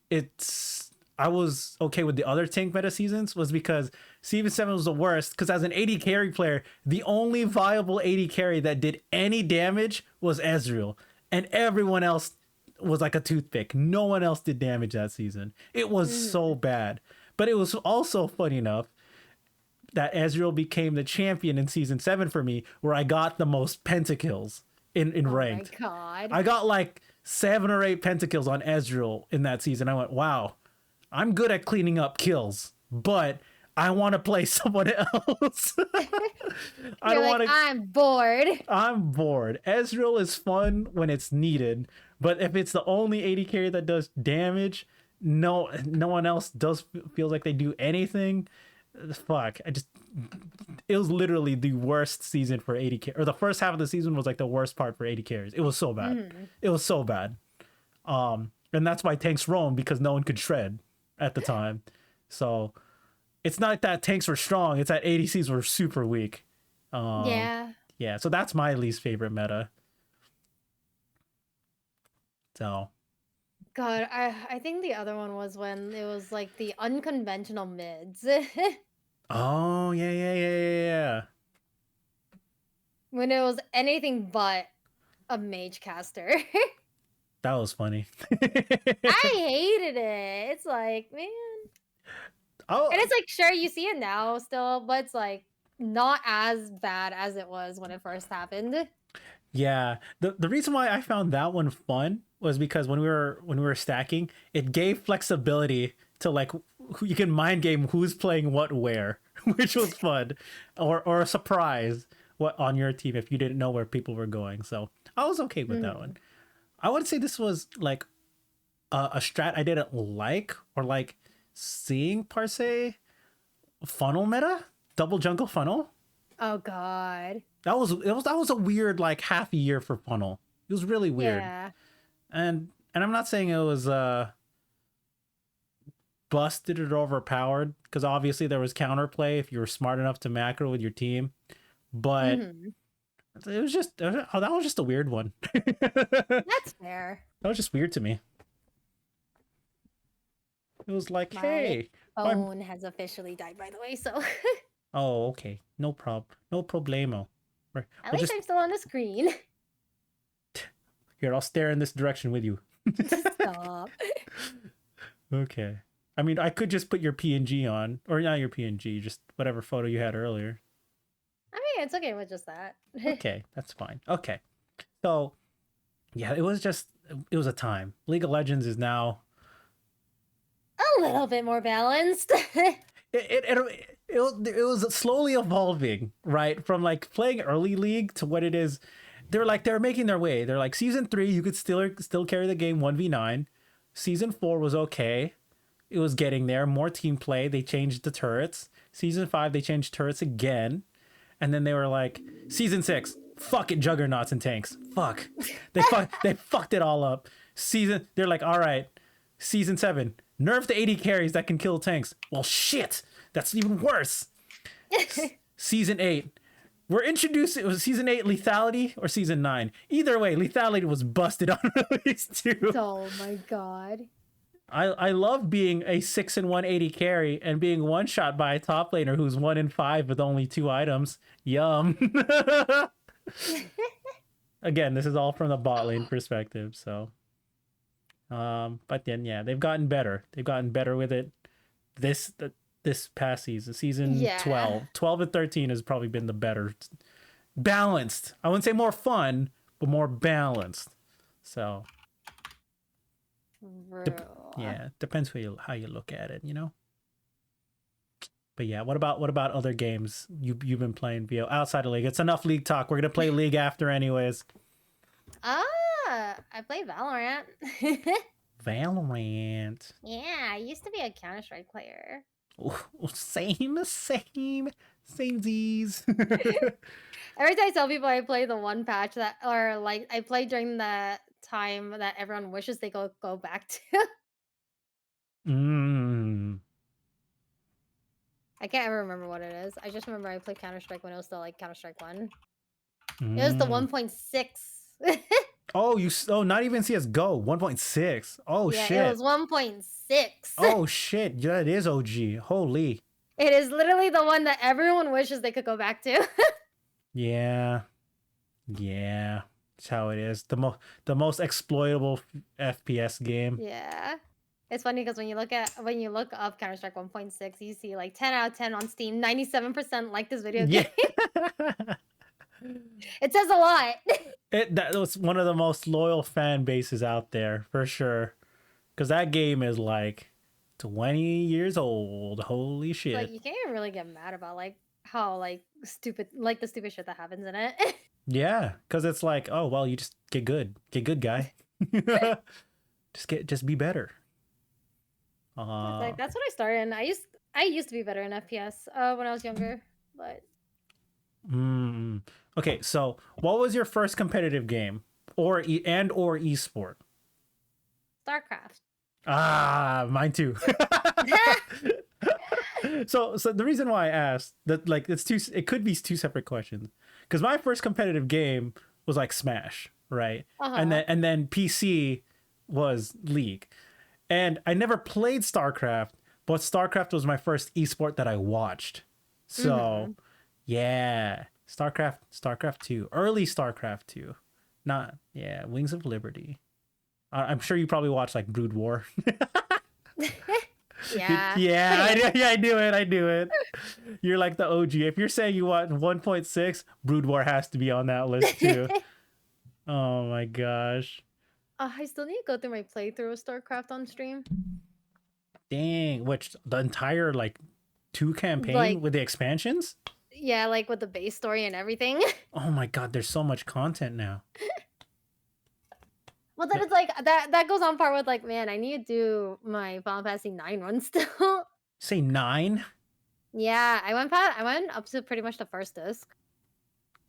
it's I was okay with the other tank meta seasons was because season 7 was the worst, because as an 80 carry player, the only viable 80 carry that did any damage was Ezreal, and everyone else was like a toothpick. No one else did damage that season. It was so Mhm. bad. But it was also funny enough that Ezreal became the champion in season 7 for me, where I got the most pentakills in Oh my ranked. god. I got like 7 or 8 pentakills on Ezreal in that season. I went, wow, I'm good at cleaning up kills, but I want to play someone else. I You're don't like, want to. I'm bored. I'm bored. Ezreal is fun when it's needed, but if it's the only 80 carry that does damage, no one else feels like they do anything. Fuck. It was literally the worst season for 80 carry, or the first half of the season was like the worst part for 80 carries. It was so bad. Mhm. It was so bad. And that's why tanks roam, because no one could shred at the time. So it's not that tanks were strong, it's that ADCs were super weak. Um, Yeah. yeah, so that's my least favorite meta. So, God, I think the other one was when it was like the unconventional mids. oh yeah, yeah, yeah, yeah, yeah. When it was anything but a mage caster. That was funny. I hated it. It's like, man. Oh And it's like, sure, you see it now still, but it's like not as bad as it was when it first happened. yeah, the reason why I found that one fun was because when we were stacking, it gave flexibility to like you can mind game who's playing what where, which was fun, or a surprise what on your team if you didn't know where people were going. So I was okay with that one. Mhm. I would say this was like a strat I didn't like, or like seeing per se. Funnel meta, double jungle funnel. Oh god. That was a weird like half a year for funnel. It was really weird. Yeah. And I'm not saying it was busted or overpowered, because obviously there was counterplay if you were smart enough to macro with your team, but Mhm. it was just that was just a weird one. That That's fair. was just weird to me. It was like, My hey, my phone has officially died, by the way, so oh, okay, no problemo. at We'll least just I'm still on the screen. here. I'll stare in this direction with you. Stop. Okay. I mean, I could just put your PNG on, or not your PNG, just whatever photo you had earlier. I mean, it's okay with just that. Okay, that's fine. Okay. So, yeah, it was a time. League of Legends is now A little bit more balanced. it was slowly evolving, right? From like playing early league to what it is. They're making their way. They're like season 3, you could still carry the game 1v9. Season 4 was okay. It was getting there. More team play. They changed the turrets. Season 5, they changed turrets again. And then they were like, season 6, fuck it, juggernauts and tanks. Fuck. They fucked it all up. They're like, all right, Season 7, nerf the 80 carries that can kill tanks. Well, shit, that's even worse. Season 8, we're introducing, it was season 8 lethality or season 9. Either way, lethality was busted on release too. Oh my god. I love being a 6 and 180 carry and being one shot by a top laner who's 1 in 5 with only 2 items. Yum. Again, this is all from the bot lane perspective, so but then yeah, they've gotten better. They've gotten better with it this past season Yeah. 12 and 13 has probably been the better balanced. I wouldn't say more fun, but more balanced. So yeah, depends how you look at it, you know. But yeah, what about other games you've been playing, Vio, outside of League? It's enough League talk. We're gonna play League after anyways. I play Valorant. Valorant. Yeah, I used to be a Counter-Strike player. Oh, samesies. Every time I tell people I play the one patch that, or like I play during the time that everyone wishes they go back to. I can't ever remember what it is. I just remember I played Counter-Strike when it was still like Counter-Strike 1. It was the 1.6. Oh, not even CS:GO, 1.6. Oh yeah, shit. It was 1.6. Oh shit, yeah, it is OG. Holy. It is literally the one that everyone wishes they could go back to. Yeah. That's how it is. The most exploitable FPS game. Yeah. It's funny because when you look up Counter-Strike 1.6, you see like 10 out of 10 on Steam, 97% like this video game. It says a lot. That was one of the most loyal fan bases out there, for sure. Because that game is like 20 years old. Holy shit. Like, you can't even really get mad about like how like stupid, like the stupid shit that happens in it. Yeah, because it's like, oh well, you just get good, guy. just be better. Like, that's what I started in. I used to be better in FPS when I was younger, but okay, so what was your first competitive game or esport? StarCraft. Mine too. So the reason why I asked that, like, it could be two separate questions, because my first competitive game was like Smash, right? And then PC was League, and I never played StarCraft, but StarCraft was my first esport that I watched. So yeah, StarCraft 2, early StarCraft 2, not Wings of Liberty. I'm sure you probably watched like Brood War. Yeah. I do it. You're like the OG. If you're saying you want 1.6, Brood War has to be on that list too. Oh my gosh. I still need to go through my playthrough of StarCraft on stream. Dang, which the entire like 2 campaign, like, with the expansions? Yeah, like with the base story and everything. Oh my god, there's so much content now. Well, then it's like that goes on par with like, man, I need to do my Final Fantasy 9 run still. Say 9? Yeah, I went up to pretty much the first disc.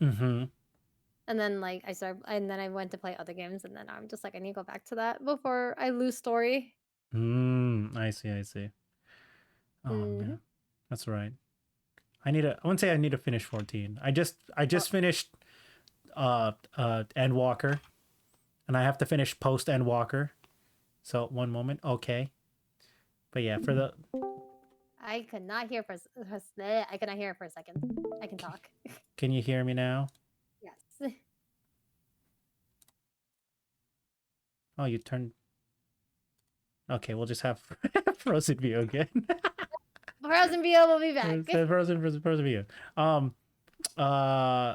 And then like I went to play other games, and then I'm just like, I need to go back to that before I lose story. I see. Oh man, that's right. I wouldn't say I need to finish 14. I just finished Endwalker, and I have to finish post Endwalker. So one moment, okay. But yeah, for the I could not hear I could not hear it for a second. I can talk. Can you hear me now? Yes. Oh, you turned. Okay, we'll just have Frozen View again. Frozen View will be back. Frozen View. What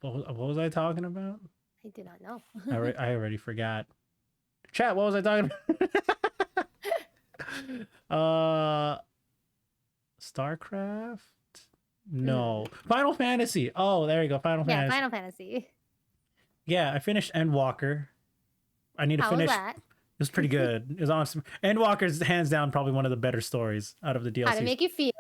was I talking about? I do not know. I already forgot. Chat, what was I talking about? StarCraft? No. Final Fantasy. Oh, there you go. Final Fantasy. Yeah, Final Fantasy. Yeah, I finished Endwalker. I need to finish. Was that? It was pretty good. It was awesome. Endwalker's hands down probably one of the better stories out of the DLC. How to make you feel?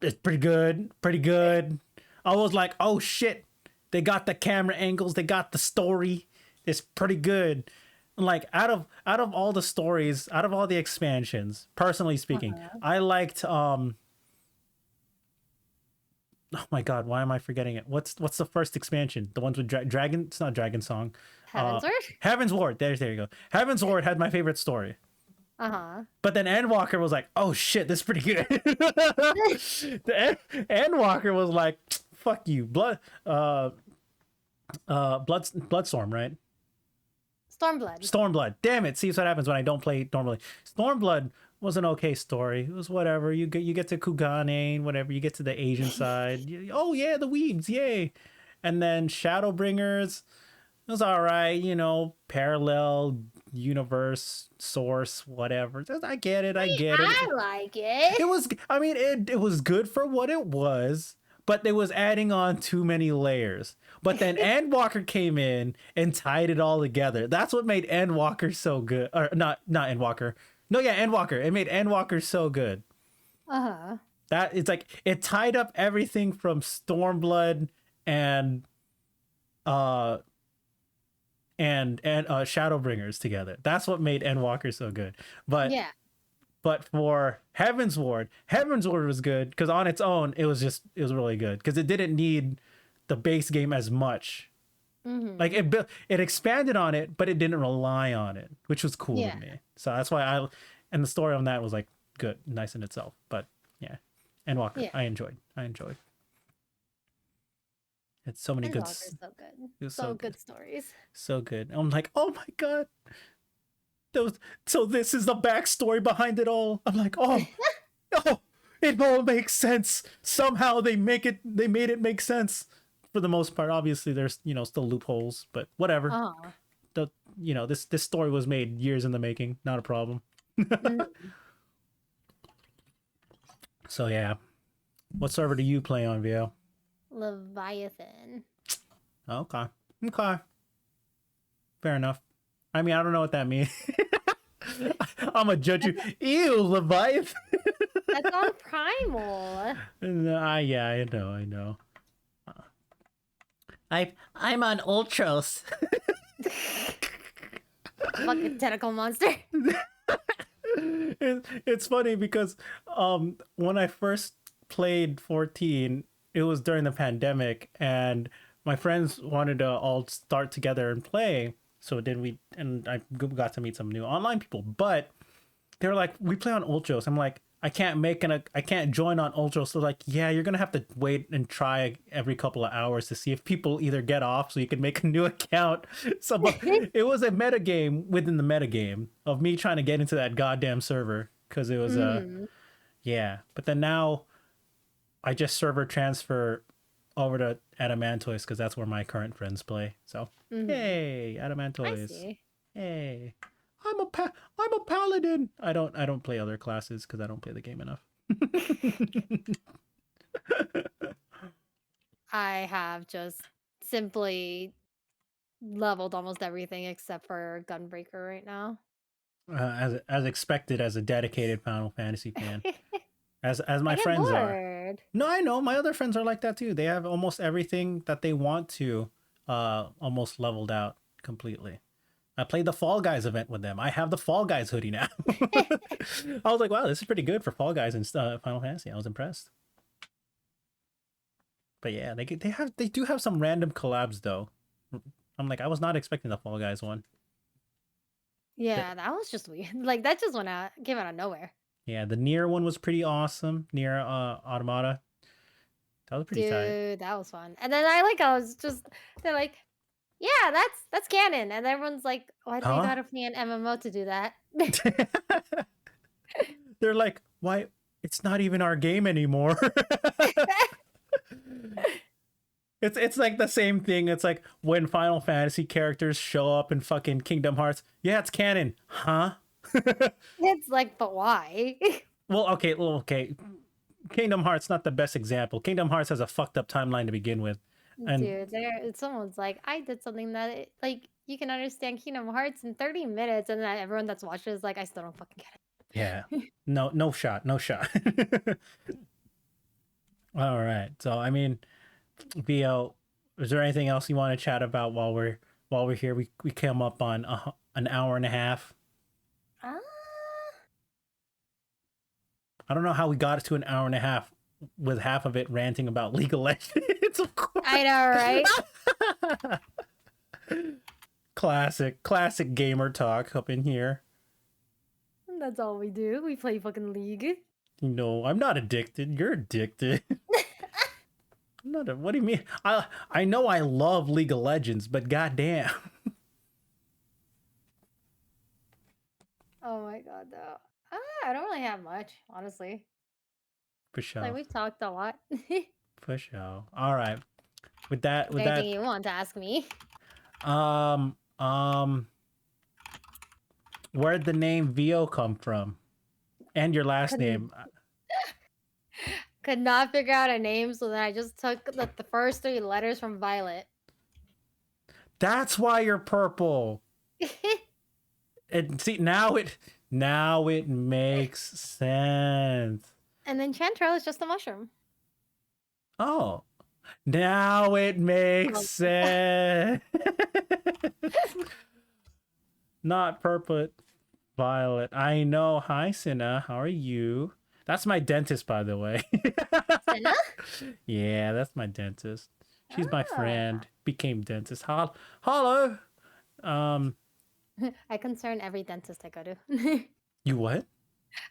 It's pretty good. Pretty good. I was like, oh shit. They got the camera angles. They got the story. It's pretty good. like out of all the stories, out of all the expansions, personally speaking, Uh-huh. I liked oh my god, why am I forgetting it? What's the first expansion? The ones with dragon? It's not Dragon Song. Uh, Heavensward? Heaven's Ward. There you go. Heaven's Ward had my favorite story. Uh-huh. But then Endwalker was like, oh shit, this is pretty good. Endwalker was like, fuck you, Bloodstorm, right? Stormblood. Stormblood. Damn it! See what happens when I don't play normally. Stormblood was an okay story. It was whatever. You get to Kugane, whatever. You get to the Asian side. Oh yeah, the weebs, yay! And then Shadowbringers. It was all right. Parallel universe source, whatever. I get it. I get it. I like it. It was. I mean, it was good for what it was, but it was adding on too many layers. But then Endwalker came in and tied it all together. That's what made Endwalker so good. Or not Endwalker. No, yeah, Endwalker. It made Endwalker so good. Uh-huh. That it's like it tied up everything from Stormblood and uh Shadowbringers together. That's what made Endwalker so good. But Yeah. but for Heaven's Ward was good because on its own it was really good because it didn't need the base game as much. Like Mm-hmm. it expanded on it, but it didn't rely on it, which was cool Yeah. to me. So that's why and the story on that was like good, nice in itself. But yeah, Endwalker, Yeah. I enjoyed. It's so many good, Endwalker's so good. it was So so good, good stories. so good. I'm like, oh my god, those. So this is the backstory behind it all. I'm like, oh, oh, it all makes sense. Somehow they made it make sense. For the most part, obviously there's still loopholes, but whatever. Uh-huh. The this story was made years in the making, not a problem. Mhm. So yeah, what server do you play on, VO? Leviathan. Okay, okay, fair enough. I mean, I don't know what that means. I'm a judge you. Ew, Leviathan. That's on Primal. Yeah, I know. I'm on Ultros. Fucking tentacle monster. It's funny because when I first played 14, it was during the pandemic, and my friends wanted to all start together and play. So then I got to meet some new online people, but they were like, "We play on Ultros." I'm like, I can't join on Ultros. So like, yeah, you're gonna have to wait and try every couple of hours to see if people either get off so you can make a new account. So but it was a meta game within the meta game of me trying to get into that goddamn server because it was Mhm. yeah. But then now I just server transfer over to Adamantoise because that's where my current friends play. So Mhm. yay, I Adamantoise. see. Hey, I'm a paladin. I don't play other classes because I don't play the game enough. I have just simply leveled almost everything except for Gunbreaker right now. As expected, as a dedicated Final Fantasy fan, as I my get friends are. bored. No, I know my other friends are like that too. They have almost everything that they want to, almost leveled out completely. I played the Fall Guys event with them. I have the Fall Guys hoodie now. I was like, wow, this is pretty good for Fall Guys and Final Fantasy. I was impressed. But yeah, they do have some random collabs though. I'm like, I was not expecting the Fall Guys one. Yeah, that was just weird. Like that just came out of nowhere. Yeah, the Nier one was pretty awesome. Nier Automata. That was pretty tight. Dude, that was fun. And then I was just they're like, yeah, that's canon. And everyone's like, why do you Huh? gotta play an MMO to do that? They're like, why? It's not even our game anymore. It's like the same thing. It's like when Final Fantasy characters show up in fucking Kingdom Hearts. Yeah, it's canon, huh? It's like, but why? Well, okay. Kingdom Hearts not the best example. Kingdom Hearts has a fucked up timeline to begin with, and Dude, someone's like, I did something that like you can understand Kingdom Hearts in 30 minutes, and then everyone that's watching is like, I still don't fucking yeah, get it. no shot. All right. So I mean, VO, is there anything else you want to chat about while we're here? We came up on an hour and a half. Ah, I don't know how we got to an hour and a half with half of it ranting about League of Legends, of course. I know, right? Classic gamer talk up in here. That's all we do. We play fucking League. No, I'm not addicted. You're addicted. I'm not. What do you mean? I know I love League of Legends, but goddamn. Oh my god, though. I don't really have much, honestly. For Like sure. we've talked a lot. For sure. All right. With that, Anything you want to ask me? um, where'd the name Vio come from? And your last name? Could not figure out a name, so then I just took the first 3 letters from Violet. That's why you're purple. And see, now it makes sense. And then Chanterelle is just a mushroom. Oh, now it makes sense. Not purple, Violet. I know. Hi, Cinna. How are you? That's my dentist, by the way. Senna? Yeah, that's my dentist. She's my Ah. friend. Became dentist. Hello. I concern every dentist I go to. You what?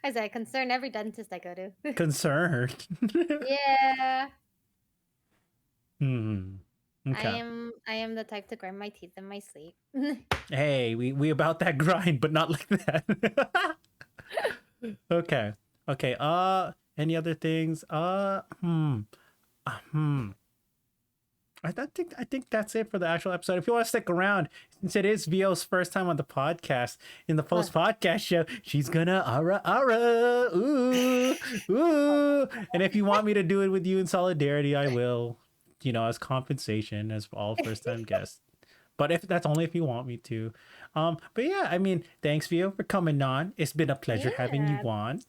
I said I concern every dentist I go to. Concerned. Yeah. Okay. I am the type to grind my teeth in my sleep. Hey, we about that grind, but not like that. Okay. Any other things? I think that's it for the actual episode. If you want to stick around, since it is Vio's first time on the podcast, in the post podcast show, she's gonna ooh. And if you want me to do it with you in solidarity, I will. As compensation, as all first time guests. But if that's only if you want me to. But yeah, I mean, thanks Vio for coming on. It's been a pleasure having you on.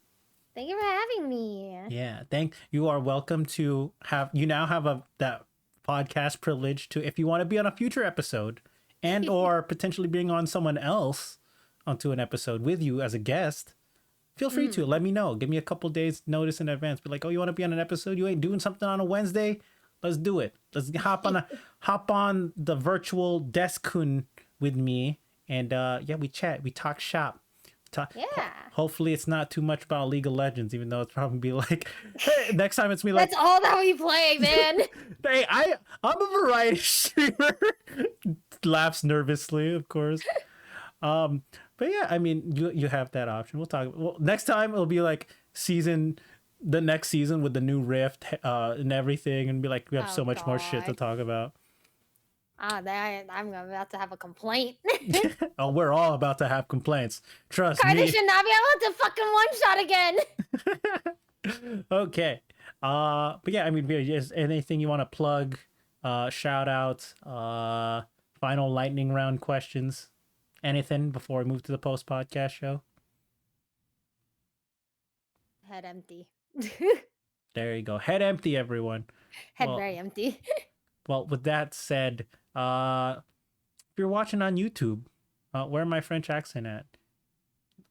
Thank you for having me. Yeah, you are welcome to you now have that podcast privilege to, if you want to be on a future episode and or potentially being on someone else onto an episode with you as a guest, feel free to let me know. Give me a couple days notice in advance. Be like, oh, you want to be on an episode? You ain't doing something on a Wednesday? Let's do it. Let's hop on the virtual Deskun with me, and we chat, we talk shop. Yeah. Hopefully it's not too much about League of Legends, even though it's probably like, hey, next time it's me like, that's all that we play, man. Hey, I'm a variety streamer. Laughs nervously, of course. But yeah, I mean, you have that option. We'll talk. Well, next time it'll be like the next season with the new Rift and everything, and be like, we have so much more shit to talk about. I'm about to have a complaint. Oh, we're all about to have complaints. Trust Cardi me. should not be able to fucking one shot again. Okay. But yeah, I mean, is anything you want to plug? Shout outs, final lightning round questions, anything before we move to the post podcast show? Head empty. There you go. Head empty, everyone. Head very empty. Well, with that said, if you're watching on YouTube, where my French accent at?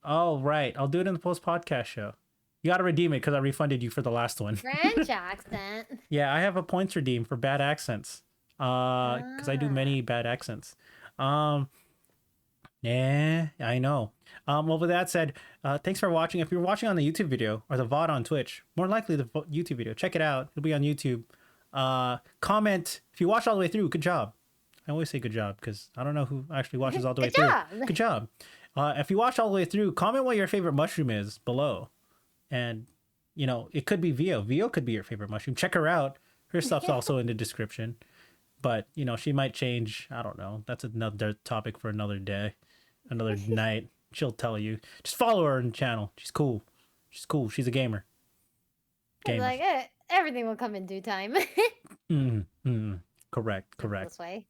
Oh, right. I'll do it in the post podcast show. You got to redeem it because I refunded you for the last one. French accent. Yeah, I have a points redeem for bad accents. Because I do many bad accents. Yeah, I know. Well, with that said, thanks for watching. If you're watching on the YouTube video or the VOD on Twitch, more likely the YouTube video, check it out. It'll be on YouTube. Comment if you watch all the way through. Good job. I always say good job because I don't know who actually watches all the way through. Good job. If you watch all the way through, comment what your favorite mushroom is below. And, it could be Vio. Vio could be your favorite mushroom. Check her out. Her stuff's also in the description. But, she might change. I don't know. That's another topic for another day, another night. She'll tell you. Just follow her on the channel. She's cool. She's a gamer. Like everything will come in due time. Correct. This way.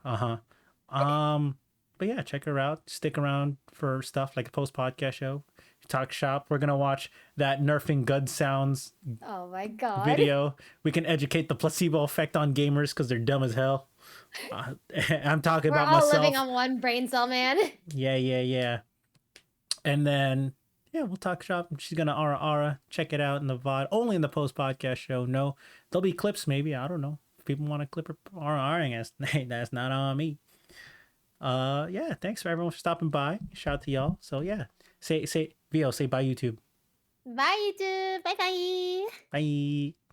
But yeah, check her out. Stick around for stuff like a post podcast show. Talk shop. We're gonna watch that nerfing Gud sounds Oh my god. video. We can educate the placebo effect on gamers because they're dumb as hell. Uh, I'm talking We're about all living myself. on one brain cell, man. Yeah, yeah, yeah. And then yeah, we'll talk shop. She's gonna ara. Check it out in the VOD. Only in the post podcast show. No, there'll be clips maybe. I don't know. If people want to clip her ara, hey, that's not on me. Yeah, thanks for everyone for stopping by. Shout out to y'all. So yeah. Say VO, say bye YouTube. Bye, YouTube. Bye bye. Bye.